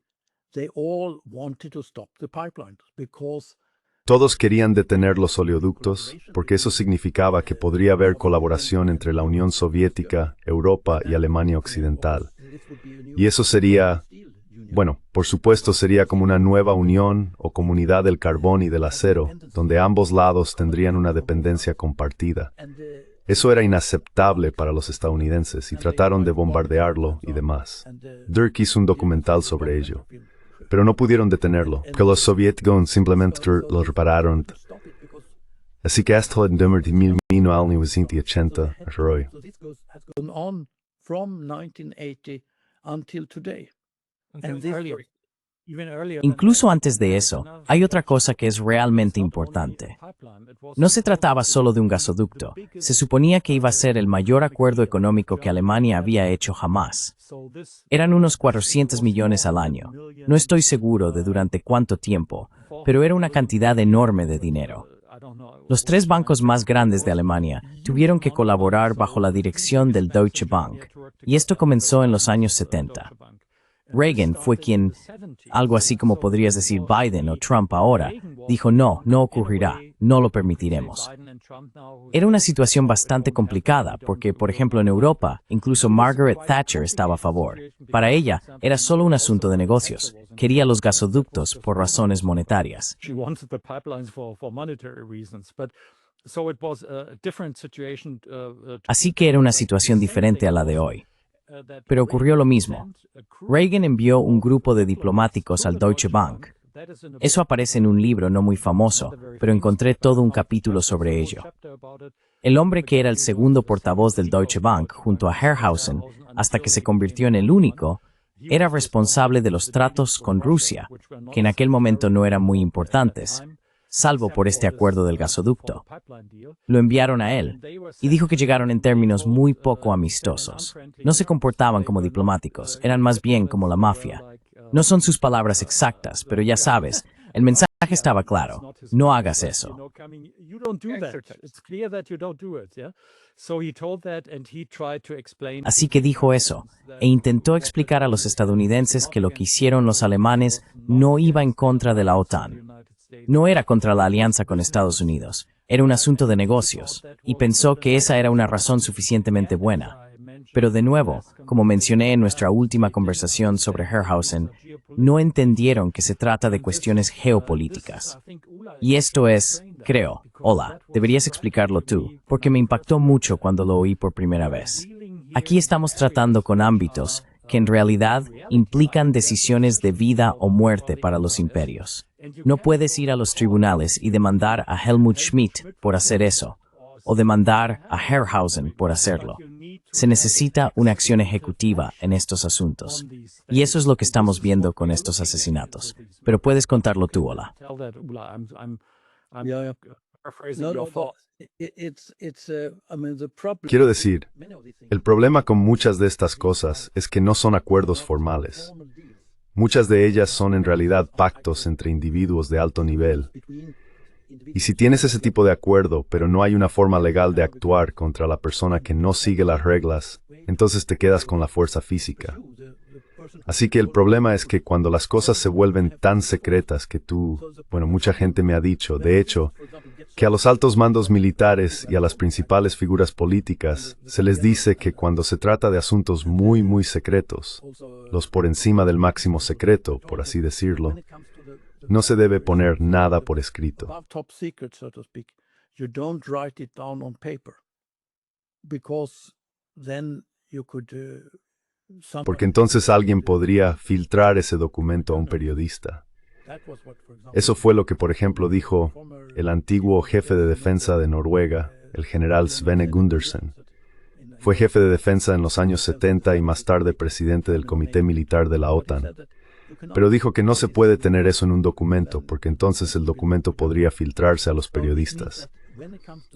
E: they all wanted to stop the pipelines because
D: Todos querían detener los oleoductos porque eso significaba que podría haber colaboración entre la Unión Soviética, Europa y Alemania Occidental. Y eso sería, bueno, por supuesto sería como una nueva unión o comunidad del carbón y del acero, donde ambos lados tendrían una dependencia compartida. Eso era inaceptable para los estadounidenses y trataron de bombardearlo y demás. Dirk hizo un documental sobre ello. Pero no pudieron detenerlo, porque los soviéticos simplemente lo repararon. Así que hasta el 1980, Roy.
E: so this has gone on from 1980 until today. And this
C: Even earlier.
A: Incluso antes de eso, hay otra cosa que es realmente importante. No se trataba solo de un gasoducto. Se suponía que iba a ser el mayor acuerdo económico que Alemania había hecho jamás. Eran unos 400 millones al año. No estoy seguro de durante cuánto tiempo, pero era una cantidad enorme de dinero. Los tres bancos más grandes de Alemania tuvieron que colaborar bajo la dirección del Deutsche Bank, y esto comenzó en los años 70. Reagan fue quien, algo así como podrías decir Biden o Trump ahora, dijo no ocurrirá, no lo permitiremos. Era una situación bastante complicada porque, por ejemplo, en Europa, incluso Margaret Thatcher estaba a favor. Para ella, era solo un asunto de negocios. Quería los gasoductos por razones monetarias.
C: She wanted the pipelines for monetary reasons, but so it was a different situation.
A: Así que era una situación diferente a la de hoy. Pero ocurrió lo mismo. Reagan envió un grupo de diplomáticos al Deutsche Bank. Eso aparece en un libro no muy famoso, pero encontré todo un capítulo sobre ello. El hombre que era el segundo portavoz del Deutsche Bank junto a Herrhausen, hasta que se convirtió en el único, era responsable de los tratos con Rusia, que en aquel momento no eran muy importantes, salvo por este acuerdo del gasoducto. Lo enviaron a él, y dijo que llegaron en términos muy poco amistosos. No se comportaban como diplomáticos, eran más bien como la mafia. No son sus palabras exactas, pero ya sabes, el mensaje estaba claro. No hagas eso. Así que dijo eso, e intentó explicar a los estadounidenses que lo que hicieron los alemanes no iba en contra de la OTAN. No era contra la alianza con Estados Unidos, era un asunto de negocios, y pensó que esa era una razón suficientemente buena. Pero de nuevo, como mencioné en nuestra última conversación sobre Herrhausen, no entendieron que se trata de cuestiones geopolíticas. Y esto es, creo, hola, deberías explicarlo tú, porque me impactó mucho cuando lo oí por primera vez. Aquí estamos tratando con ámbitos que en realidad implican decisiones de vida o muerte para los imperios. No puedes ir a los tribunales y demandar a Helmut Schmidt por hacer eso, o demandar a Herrhausen por hacerlo. Se necesita una acción ejecutiva en estos asuntos. Y eso es lo que estamos viendo con estos asesinatos. Pero puedes contarlo tú, Ola.
D: Quiero decir, el problema con muchas de estas cosas es que no son acuerdos formales. Muchas de ellas son en realidad pactos entre individuos de alto nivel. Y si tienes ese tipo de acuerdo, pero no hay una forma legal de actuar contra la persona que no sigue las reglas, entonces te quedas con la fuerza física. Así que el problema es que cuando las cosas se vuelven tan secretas que mucha gente me ha dicho, de hecho, que a los altos mandos militares y a las principales figuras políticas se les dice que cuando se trata de asuntos muy, muy secretos, los por encima del máximo secreto, por así decirlo, no se debe poner nada por escrito. Porque entonces alguien podría filtrar ese documento a un periodista. Eso fue lo que, por ejemplo, dijo el antiguo jefe de defensa de Noruega, el general Svene Gundersen. Fue jefe de defensa en los años 70 y más tarde presidente del Comité Militar de la OTAN. Pero dijo que no se puede tener eso en un documento, porque entonces el documento podría filtrarse a los periodistas.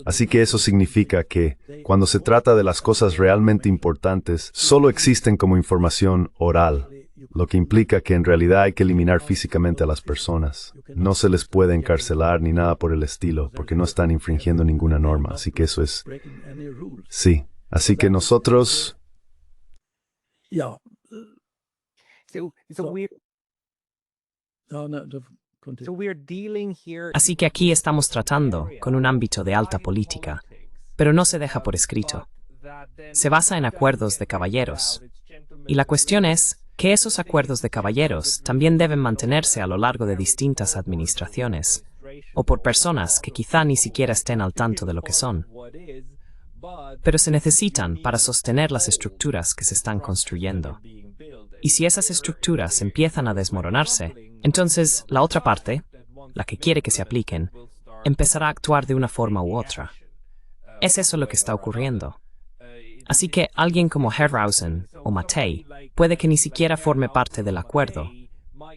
D: Así que eso significa que, cuando se trata de las cosas realmente importantes, solo existen como información oral, lo que implica que en realidad hay que eliminar físicamente a las personas. No se les puede encarcelar ni nada por el estilo, porque no están infringiendo ninguna norma. Así que eso es... Sí. Así que nosotros...
B: Así que aquí estamos tratando con un ámbito de alta política, pero no se deja por escrito. Se basa en acuerdos de caballeros. Y la cuestión es que esos acuerdos de caballeros también deben mantenerse a lo largo de distintas administraciones, o por personas que quizá ni siquiera estén al tanto de lo que son. Pero se necesitan para sostener las estructuras que se están construyendo. Y si esas estructuras empiezan a desmoronarse, entonces la otra parte, la que quiere que se apliquen, empezará a actuar de una forma u otra. Es eso lo que está ocurriendo. Así que alguien como Herrhausen o Mattei puede que ni siquiera forme parte del acuerdo,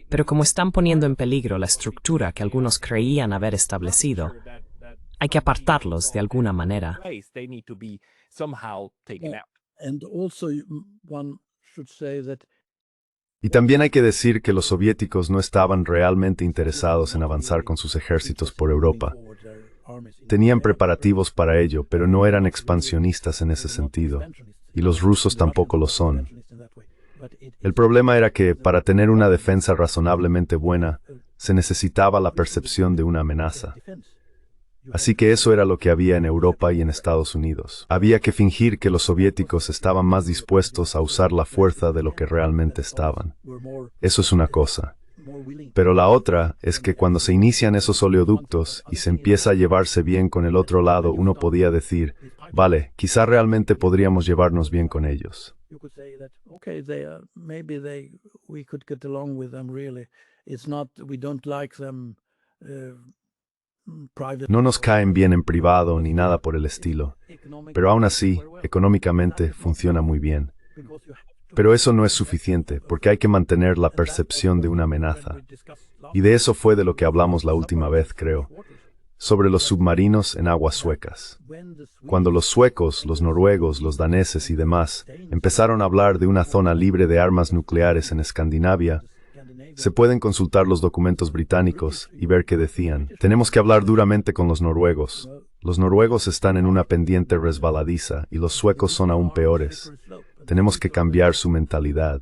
B: pero como están poniendo en peligro la estructura que algunos creían haber establecido, hay que apartarlos de alguna manera.
D: Y también hay que decir que los soviéticos no estaban realmente interesados en avanzar con sus ejércitos por Europa. Tenían preparativos para ello, pero no eran expansionistas en ese sentido. Y los rusos tampoco lo son. El problema era que, para tener una defensa razonablemente buena, se necesitaba la percepción de una amenaza. Así que eso era lo que había en Europa y en Estados Unidos. Había que fingir que los soviéticos estaban más dispuestos a usar la fuerza de lo que realmente estaban. Eso es una cosa. Pero la otra es que cuando se inician esos oleoductos y se empieza a llevarse bien con el otro lado, uno podía decir, vale, quizá realmente podríamos llevarnos bien con ellos. No nos caen bien en privado ni nada por el estilo, pero aún así, económicamente, funciona muy bien. Pero eso no es suficiente, porque hay que mantener la percepción de una amenaza. Y de eso fue de lo que hablamos la última vez, creo, sobre los submarinos en aguas suecas. Cuando los suecos, los noruegos, los daneses y demás empezaron a hablar de una zona libre de armas nucleares en Escandinavia, se pueden consultar los documentos británicos y ver qué decían. Tenemos que hablar duramente con los noruegos. Los noruegos están en una pendiente resbaladiza y los suecos son aún peores. Tenemos que cambiar su mentalidad.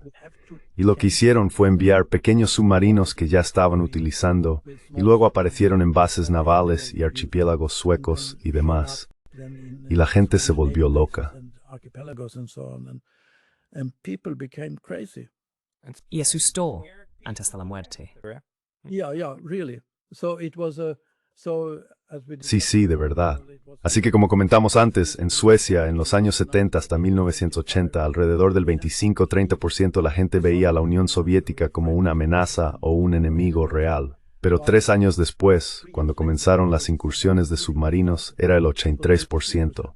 D: Y lo que hicieron fue enviar pequeños submarinos que ya estaban utilizando y luego aparecieron en bases navales y archipiélagos suecos y demás. Y la gente se volvió loca.
B: Y asustó antes de la muerte.
D: Sí, de verdad. Así que como comentamos antes, en Suecia, en los años 70 hasta 1980, alrededor del 25-30% de la gente veía a la Unión Soviética como una amenaza o un enemigo real. Pero 3 años después, cuando comenzaron las incursiones de submarinos, era el 83%.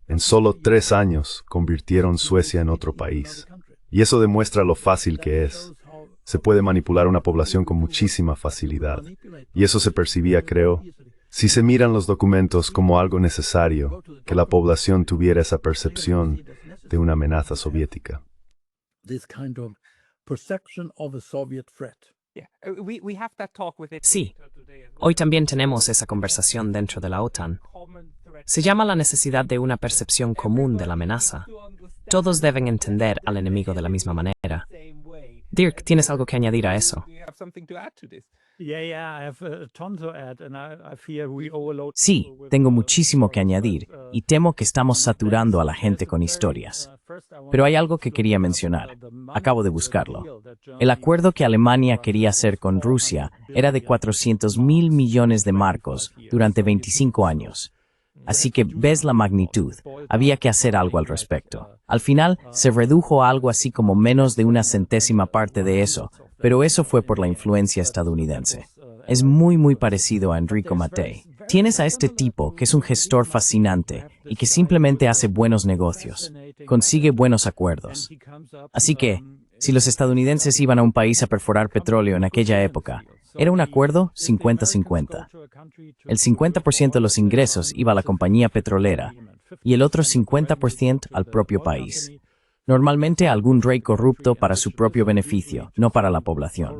D: En solo 3 años, convirtieron Suecia en otro país. Y eso demuestra lo fácil que es. Se puede manipular una población con muchísima facilidad. Y eso se percibía, creo, si se miran los documentos como algo necesario, que la población tuviera esa percepción de una amenaza soviética.
B: Sí, hoy también tenemos esa conversación dentro de la OTAN. Se llama la necesidad de una percepción común de la amenaza. Todos deben entender al enemigo de la misma manera. Dirk, ¿tienes algo que añadir a eso?
A: Sí, tengo muchísimo que añadir y temo que estamos saturando a la gente con historias. Pero hay algo que quería mencionar. Acabo de buscarlo. El acuerdo que Alemania quería hacer con Rusia era de 400.000 millones de marcos durante 25 años. Así que ves la magnitud. Había que hacer algo al respecto. Al final, se redujo a algo así como menos de una centésima parte de eso, pero eso fue por la influencia estadounidense. Es muy parecido a Enrico Mattei. Tienes a este tipo que es un gestor fascinante y que simplemente hace buenos negocios, consigue buenos acuerdos. Así que, si los estadounidenses iban a un país a perforar petróleo en aquella época, era un acuerdo 50-50. El 50% de los ingresos iba a la compañía petrolera y el otro 50% al propio país. Normalmente a algún rey corrupto para su propio beneficio, no para la población.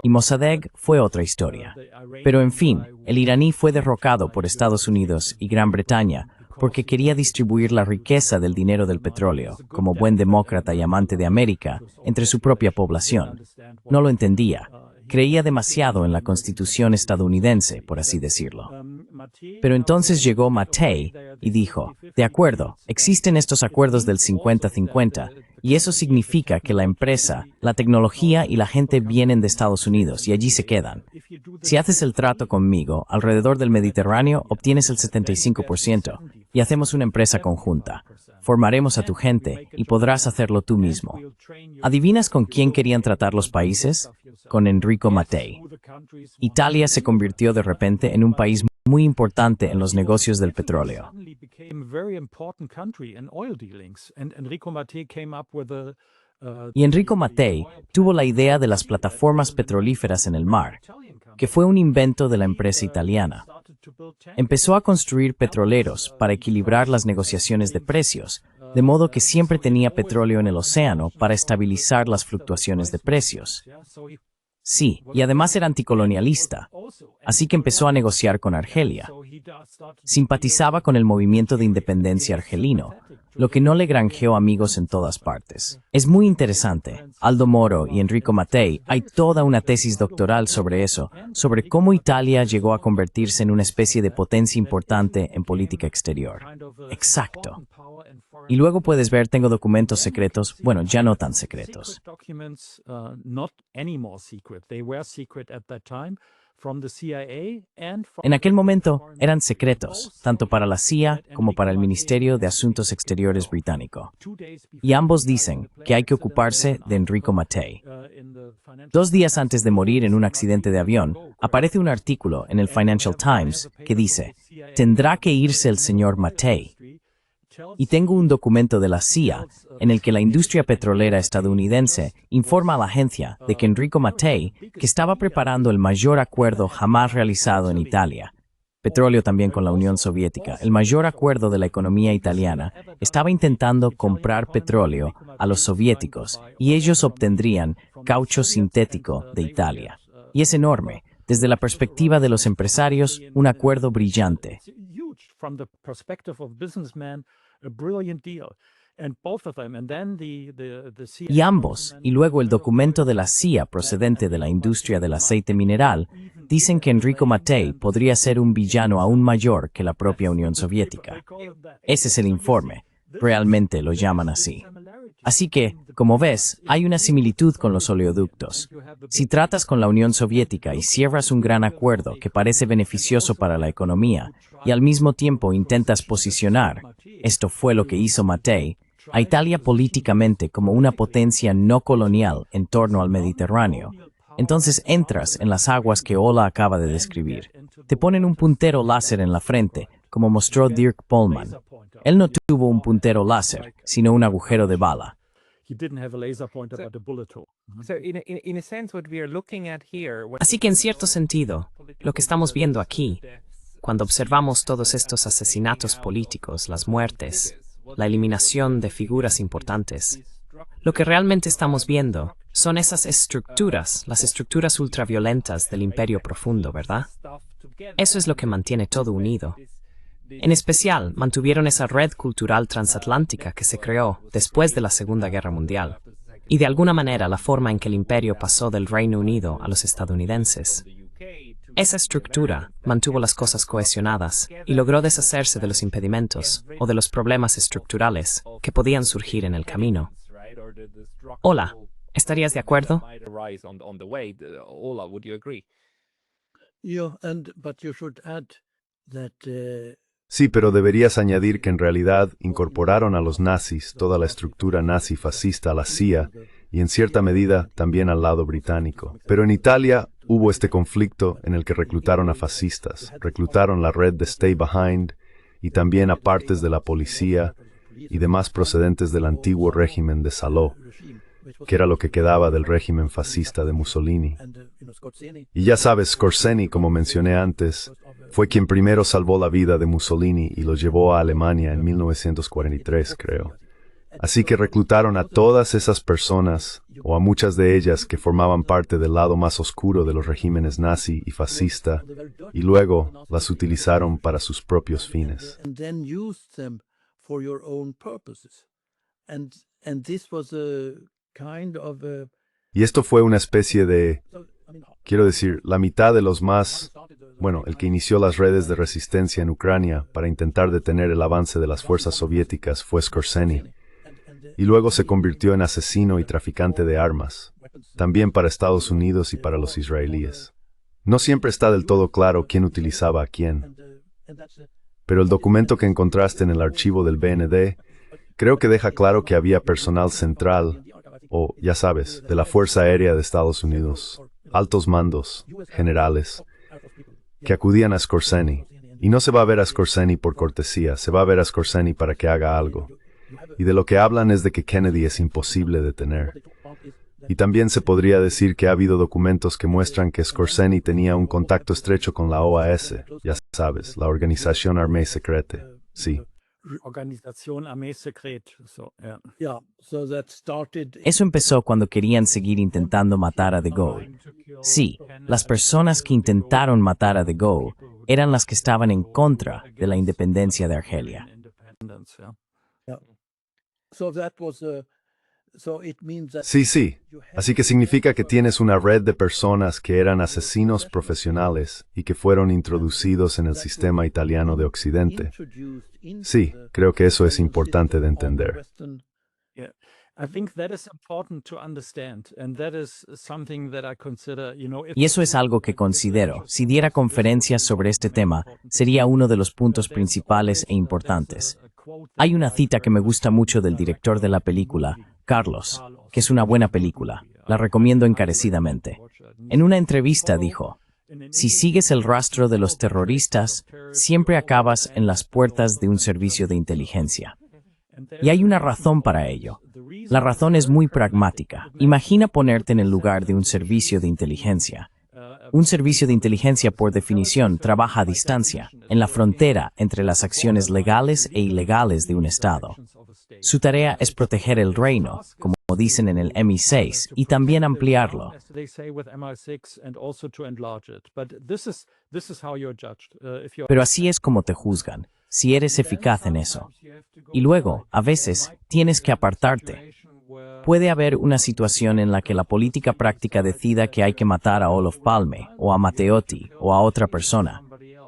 A: Y Mossadegh fue otra historia. Pero en fin, el iraní fue derrocado por Estados Unidos y Gran Bretaña porque quería distribuir la riqueza del dinero del petróleo, como buen demócrata y amante de América, entre su propia población. No lo entendía. Creía demasiado en la Constitución estadounidense, por así decirlo. Pero entonces llegó Mattei y dijo, de acuerdo, existen estos acuerdos del 50-50, y eso significa que la empresa, la tecnología y la gente vienen de Estados Unidos y allí se quedan. Si haces el trato conmigo, alrededor del Mediterráneo obtienes el 75% y hacemos una empresa conjunta. Formaremos a tu gente y podrás hacerlo tú mismo. ¿Adivinas con quién querían tratar los países? Con Enrico Mattei. Italia se convirtió de repente en un país muy importante en los negocios del petróleo. Y Enrico Mattei tuvo la idea de las plataformas petrolíferas en el mar, que fue un invento de la empresa italiana. Empezó a construir petroleros para equilibrar las negociaciones de precios, de modo que siempre tenía petróleo en el océano para estabilizar las fluctuaciones de precios. Sí, y además era anticolonialista, así que empezó a negociar con Argelia. Simpatizaba con el movimiento de independencia argelino, lo que no le granjeó amigos en todas partes. Es muy interesante. Aldo Moro y Enrico Mattei, hay toda una tesis doctoral sobre eso, sobre cómo Italia llegó a convertirse en una especie de potencia importante en política exterior. Exacto. Y luego puedes ver, tengo documentos secretos, bueno, ya no tan secretos. En aquel momento eran secretos, tanto para la CIA como para el Ministerio de Asuntos Exteriores británico. Y ambos dicen que hay que ocuparse de Enrico Mattei. 2 días antes de morir en un accidente de avión, aparece un artículo en el Financial Times que dice, tendrá que irse el señor Mattei. Y tengo un documento de la CIA en el que la industria petrolera estadounidense informa a la agencia de que Enrico Mattei, que estaba preparando el mayor acuerdo jamás realizado en Italia, petróleo también con la Unión Soviética, el mayor acuerdo de la economía italiana, estaba intentando comprar petróleo a los soviéticos y ellos obtendrían caucho sintético de Italia. Y es enorme. Desde la perspectiva de los empresarios, un acuerdo brillante. Y ambos, y luego el documento de la CIA procedente de la industria del aceite mineral, dicen que Enrico Mattei podría ser un villano aún mayor que la propia Unión Soviética. Ese es el informe, realmente lo llaman así. Así que, como ves, hay una similitud con los oleoductos. Si tratas con la Unión Soviética y cierras un gran acuerdo que parece beneficioso para la economía, y al mismo tiempo intentas posicionar, esto fue lo que hizo Mattei, a Italia políticamente como una potencia no colonial en torno al Mediterráneo, entonces entras en las aguas que Ola acaba de describir. Te ponen un puntero láser en la frente, como mostró Dirk Polman. Él no tuvo un puntero láser, sino un agujero de bala.
B: Así que en cierto sentido, lo que estamos viendo aquí, cuando observamos todos estos asesinatos políticos, las muertes, la eliminación de figuras importantes, lo que realmente estamos viendo son esas estructuras, las estructuras ultraviolentas del Imperio Profundo, ¿verdad? Eso es lo que mantiene todo unido. En especial, mantuvieron esa red cultural transatlántica que se creó después de la Segunda Guerra Mundial, y de alguna manera la forma en que el imperio pasó del Reino Unido a los estadounidenses. Esa estructura mantuvo las cosas cohesionadas y logró deshacerse de los impedimentos o de los problemas estructurales que podían surgir en el camino. Hola, ¿estarías de acuerdo?
D: Sí, pero deberías añadir que en realidad incorporaron a los nazis toda la estructura nazi fascista a la CIA y en cierta medida también al lado británico. Pero en Italia hubo este conflicto en el que reclutaron a fascistas, reclutaron la red de Stay Behind y también a partes de la policía y demás procedentes del antiguo régimen de Salò, que era lo que quedaba del régimen fascista de Mussolini. Y ya sabes, Skorzeny, como mencioné antes, fue quien primero salvó la vida de Mussolini y lo llevó a Alemania en 1943, creo. Así que reclutaron a todas esas personas, o a muchas de ellas que formaban parte del lado más oscuro de los regímenes nazi y fascista, y luego las utilizaron para sus propios fines. Y esto fue una especie de, quiero decir, la mitad de los más, el que inició las redes de resistencia en Ucrania para intentar detener el avance de las fuerzas soviéticas fue Skorzeny. Y luego se convirtió en asesino y traficante de armas, también para Estados Unidos y para los israelíes. No siempre está del todo claro quién utilizaba a quién. Pero el documento que encontraste en el archivo del BND creo que deja claro que había personal central, o, ya sabes, de la Fuerza Aérea de Estados Unidos, altos mandos, generales, que acudían a Skorzeny. Y no se va a ver a Skorzeny por cortesía, se va a ver a Skorzeny para que haga algo. Y de lo que hablan es de que Kennedy es imposible detener. Y también se podría decir que ha habido documentos que muestran que Skorzeny tenía un contacto estrecho con la OAS, ya sabes, la Organización Armée Secrète. Sí.
A: Eso empezó cuando querían seguir intentando matar a De Gaulle. Sí, las personas que intentaron matar a De Gaulle eran las que estaban en contra de la independencia de Argelia.
D: Sí. Así que significa que tienes una red de personas que eran asesinos profesionales y que fueron introducidos en el sistema italiano de Occidente. Sí, creo que eso es importante de entender.
A: Y eso es algo que considero. Si diera conferencias sobre este tema, sería uno de los puntos principales e importantes. Hay una cita que me gusta mucho del director de la película, Carlos, que es una buena película. La recomiendo encarecidamente. En una entrevista dijo: si sigues el rastro de los terroristas, siempre acabas en las puertas de un servicio de inteligencia. Y hay una razón para ello. La razón es muy pragmática. Imagina ponerte en el lugar de un servicio de inteligencia. Un servicio de inteligencia, por definición, trabaja a distancia, en la frontera entre las acciones legales e ilegales de un Estado. Su tarea es proteger el reino, como dicen en el MI6, y también ampliarlo. Pero así es como te juzgan, si eres eficaz en eso. Y luego, a veces, tienes que apartarte. Puede haber una situación en la que la política práctica decida que hay que matar a Olof Palme, o a Matteotti, o a otra persona.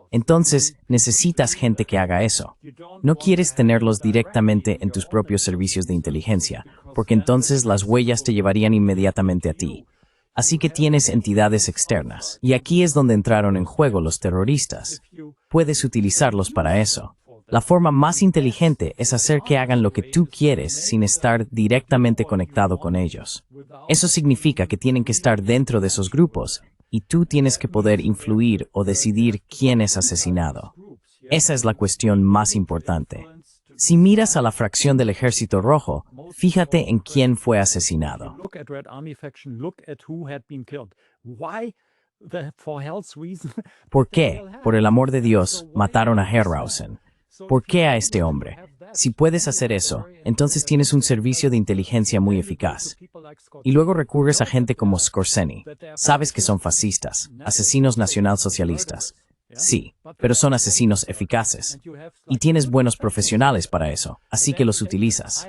A: Entonces, necesitas gente que haga eso. No quieres tenerlos directamente en tus propios servicios de inteligencia, porque entonces las huellas te llevarían inmediatamente a ti. Así que tienes entidades externas. Y aquí es donde entraron en juego los terroristas. Puedes utilizarlos para eso. La forma más inteligente es hacer que hagan lo que tú quieres sin estar directamente conectado con ellos. Eso significa que tienen que estar dentro de esos grupos y tú tienes que poder influir o decidir quién es asesinado. Esa es la cuestión más importante. Si miras a la fracción del Ejército Rojo, fíjate en quién fue asesinado. ¿Por qué, por el amor de Dios, mataron a Herrhausen? ¿Por qué a este hombre? Si puedes hacer eso, entonces tienes un servicio de inteligencia muy eficaz. Y luego recurres a gente como Skorzeny. Sabes que son fascistas, asesinos nacionalsocialistas. Sí, pero son asesinos eficaces. Y tienes buenos profesionales para eso, así que los utilizas.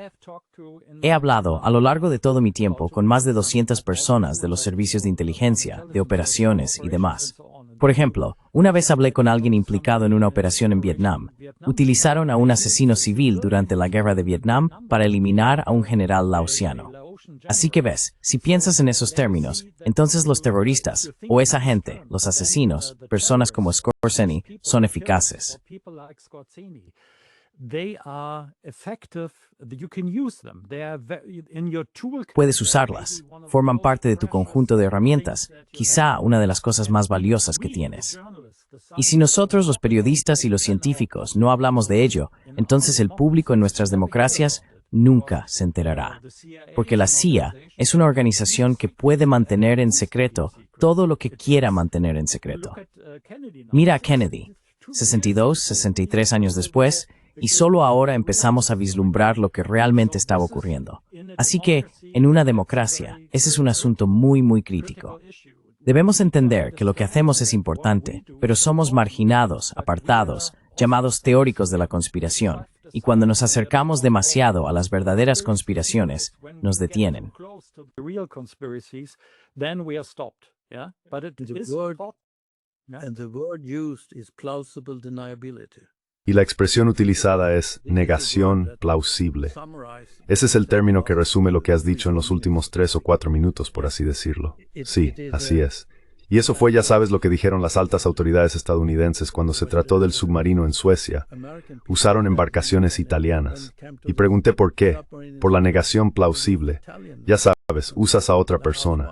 A: He hablado a lo largo de todo mi tiempo con más de 200 personas de los servicios de inteligencia, de operaciones y demás. Por ejemplo, una vez hablé con alguien implicado en una operación en Vietnam. Utilizaron a un asesino civil durante la guerra de Vietnam para eliminar a un general laosiano. Así que ves, si piensas en esos términos, entonces los terroristas, o esa gente, los asesinos, personas como Skorzeny, son eficaces.
C: they are effective. You can use them. They are in your toolkit.
A: Puedes usarlas. Forman parte de tu conjunto de herramientas, quizá una de las cosas más valiosas que tienes. Y si nosotros, los periodistas y los científicos, no hablamos de ello, entonces el público en nuestras democracias nunca se enterará. Porque la CIA es una organización que puede mantener en secreto todo lo que quiera mantener en secreto. Mira a Kennedy, 62, 63 años después, y solo ahora empezamos a vislumbrar lo que realmente estaba ocurriendo. Así que, en una democracia, ese es un asunto muy, muy crítico. Debemos entender que lo que hacemos es importante, pero somos marginados, apartados, llamados teóricos de la conspiración, y cuando nos acercamos demasiado a las verdaderas conspiraciones, nos detienen.
E: And the word used is plausible deniability.
D: Y la expresión utilizada es negación plausible. Ese es el término que resume lo que has dicho en los últimos 3 o 4 minutos, por así decirlo. Sí, así es. Y eso fue, ya sabes, lo que dijeron las altas autoridades estadounidenses cuando se trató del submarino en Suecia. Usaron embarcaciones italianas. Y pregunté por qué. Por la negación plausible. Ya sabes, usas a otra persona.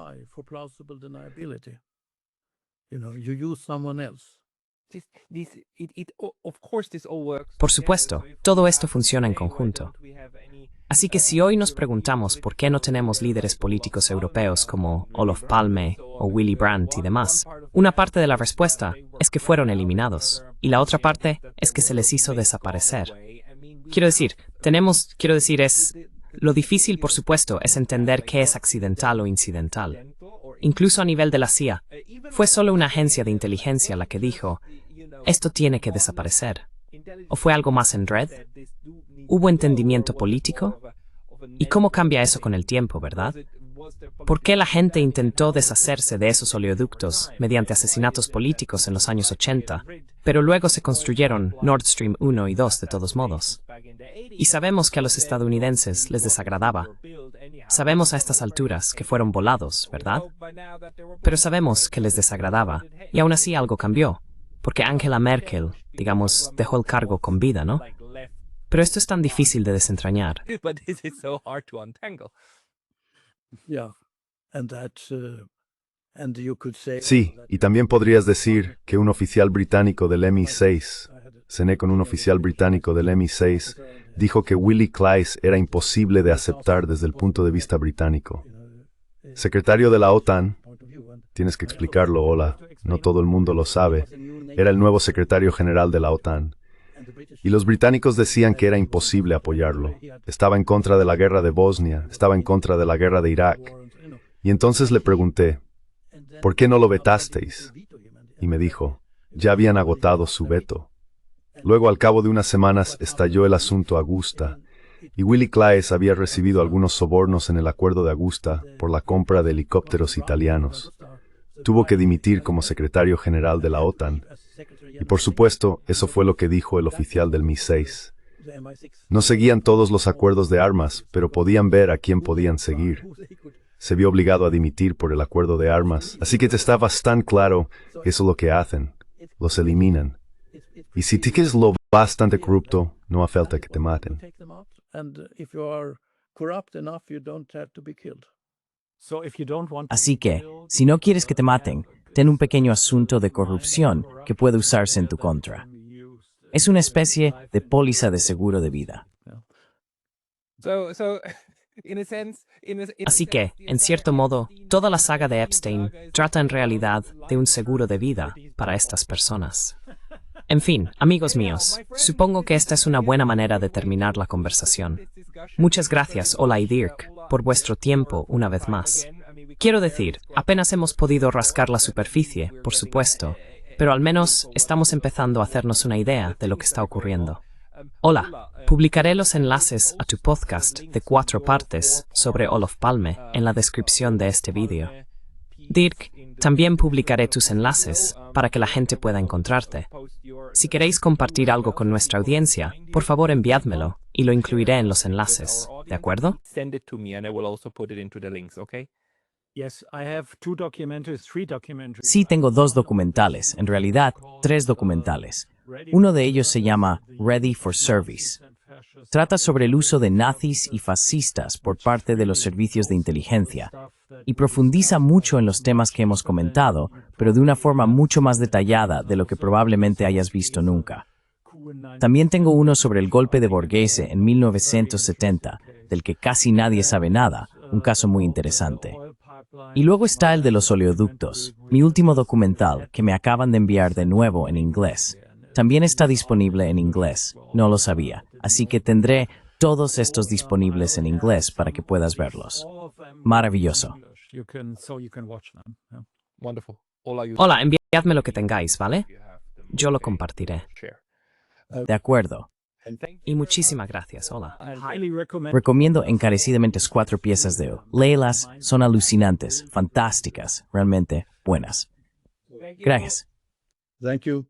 B: Por supuesto, todo esto funciona en conjunto. Así que si hoy nos preguntamos por qué no tenemos líderes políticos europeos como Olof Palme o Willy Brandt y demás, una parte de la respuesta es que fueron eliminados, y la otra parte es que se les hizo desaparecer. Lo difícil, por supuesto, es entender qué es accidental o incidental. Incluso a nivel de la CIA, fue solo una agencia de inteligencia la que dijo, esto tiene que desaparecer. ¿O fue algo más en red? ¿Hubo entendimiento político? ¿Y cómo cambia eso con el tiempo, verdad? ¿Por qué la gente intentó deshacerse de esos oleoductos mediante asesinatos políticos en los años 80, pero luego se construyeron Nord Stream 1 y 2 de todos modos? Y sabemos que a los estadounidenses les desagradaba. Sabemos a estas alturas que fueron volados, ¿verdad? Pero sabemos que les desagradaba, y aún así algo cambió, porque Angela Merkel, digamos, dejó el cargo con vida, ¿no? Pero esto es tan difícil de desentrañar.
D: Sí, y también podrías decir que un oficial británico del MI6, cené con un oficial británico del MI6, dijo que Willy Claes era imposible de aceptar desde el punto de vista británico. Secretario de la OTAN, tienes que explicarlo, hola, no todo el mundo lo sabe, era el nuevo secretario general de la OTAN. Y los británicos decían que era imposible apoyarlo. Estaba en contra de la guerra de Bosnia, estaba en contra de la guerra de Irak. Y entonces le pregunté, ¿por qué no lo vetasteis? Y me dijo, ya habían agotado su veto. Luego, al cabo de unas semanas, estalló el asunto Augusta, y Willy Claes había recibido algunos sobornos en el acuerdo de Augusta por la compra de helicópteros italianos. Tuvo que dimitir como secretario general de la OTAN. Y por supuesto, eso fue lo que dijo el oficial del MI6. No seguían todos los acuerdos de armas, pero podían ver a quién podían seguir. Se vio obligado a dimitir por el acuerdo de armas, así que te está bastante claro que eso es lo que hacen. Los eliminan. Y si tienes lo bastante corrupto, no hace falta que te maten.
A: Así que, si no quieres que te maten, ten un pequeño asunto de corrupción que puede usarse en tu contra. Es una especie de póliza de seguro de vida.
B: Así que, en cierto modo, toda la saga de Epstein trata en realidad de un seguro de vida para estas personas. En fin, amigos míos, supongo que esta es una buena manera de terminar la conversación. Muchas gracias, Ola y Dirk, por vuestro tiempo una vez más. Quiero decir, apenas hemos podido rascar la superficie, por supuesto, pero al menos estamos empezando a hacernos una idea de lo que está ocurriendo. Hola, publicaré los enlaces a tu podcast de 4 partes sobre Olof Palme en la descripción de este vídeo. Dirk, también publicaré tus enlaces para que la gente pueda encontrarte. Si queréis compartir algo con nuestra audiencia, por favor enviádmelo y lo incluiré en los enlaces, ¿de acuerdo?
A: Sí, tengo 2 documentales, en realidad 3 documentales. Uno de ellos se llama Ready for Service. Trata sobre el uso de nazis y fascistas por parte de los servicios de inteligencia y profundiza mucho en los temas que hemos comentado, pero de una forma mucho más detallada de lo que probablemente hayas visto nunca. También tengo uno sobre el golpe de Borghese en 1970, del que casi nadie sabe nada, un caso muy interesante. Y luego está el de los oleoductos, mi último documental, que me acaban de enviar de nuevo en inglés. También está disponible en inglés, no lo sabía, así que tendré todos estos disponibles en inglés para que puedas verlos. Maravilloso.
B: Hola, enviadme lo que tengáis, ¿vale? Yo lo compartiré.
A: De acuerdo.
B: Y muchísimas gracias, hola.
A: Recomiendo encarecidamente 4 piezas de él. Léelas, son alucinantes, fantásticas, realmente buenas. Gracias.
E: Thank you.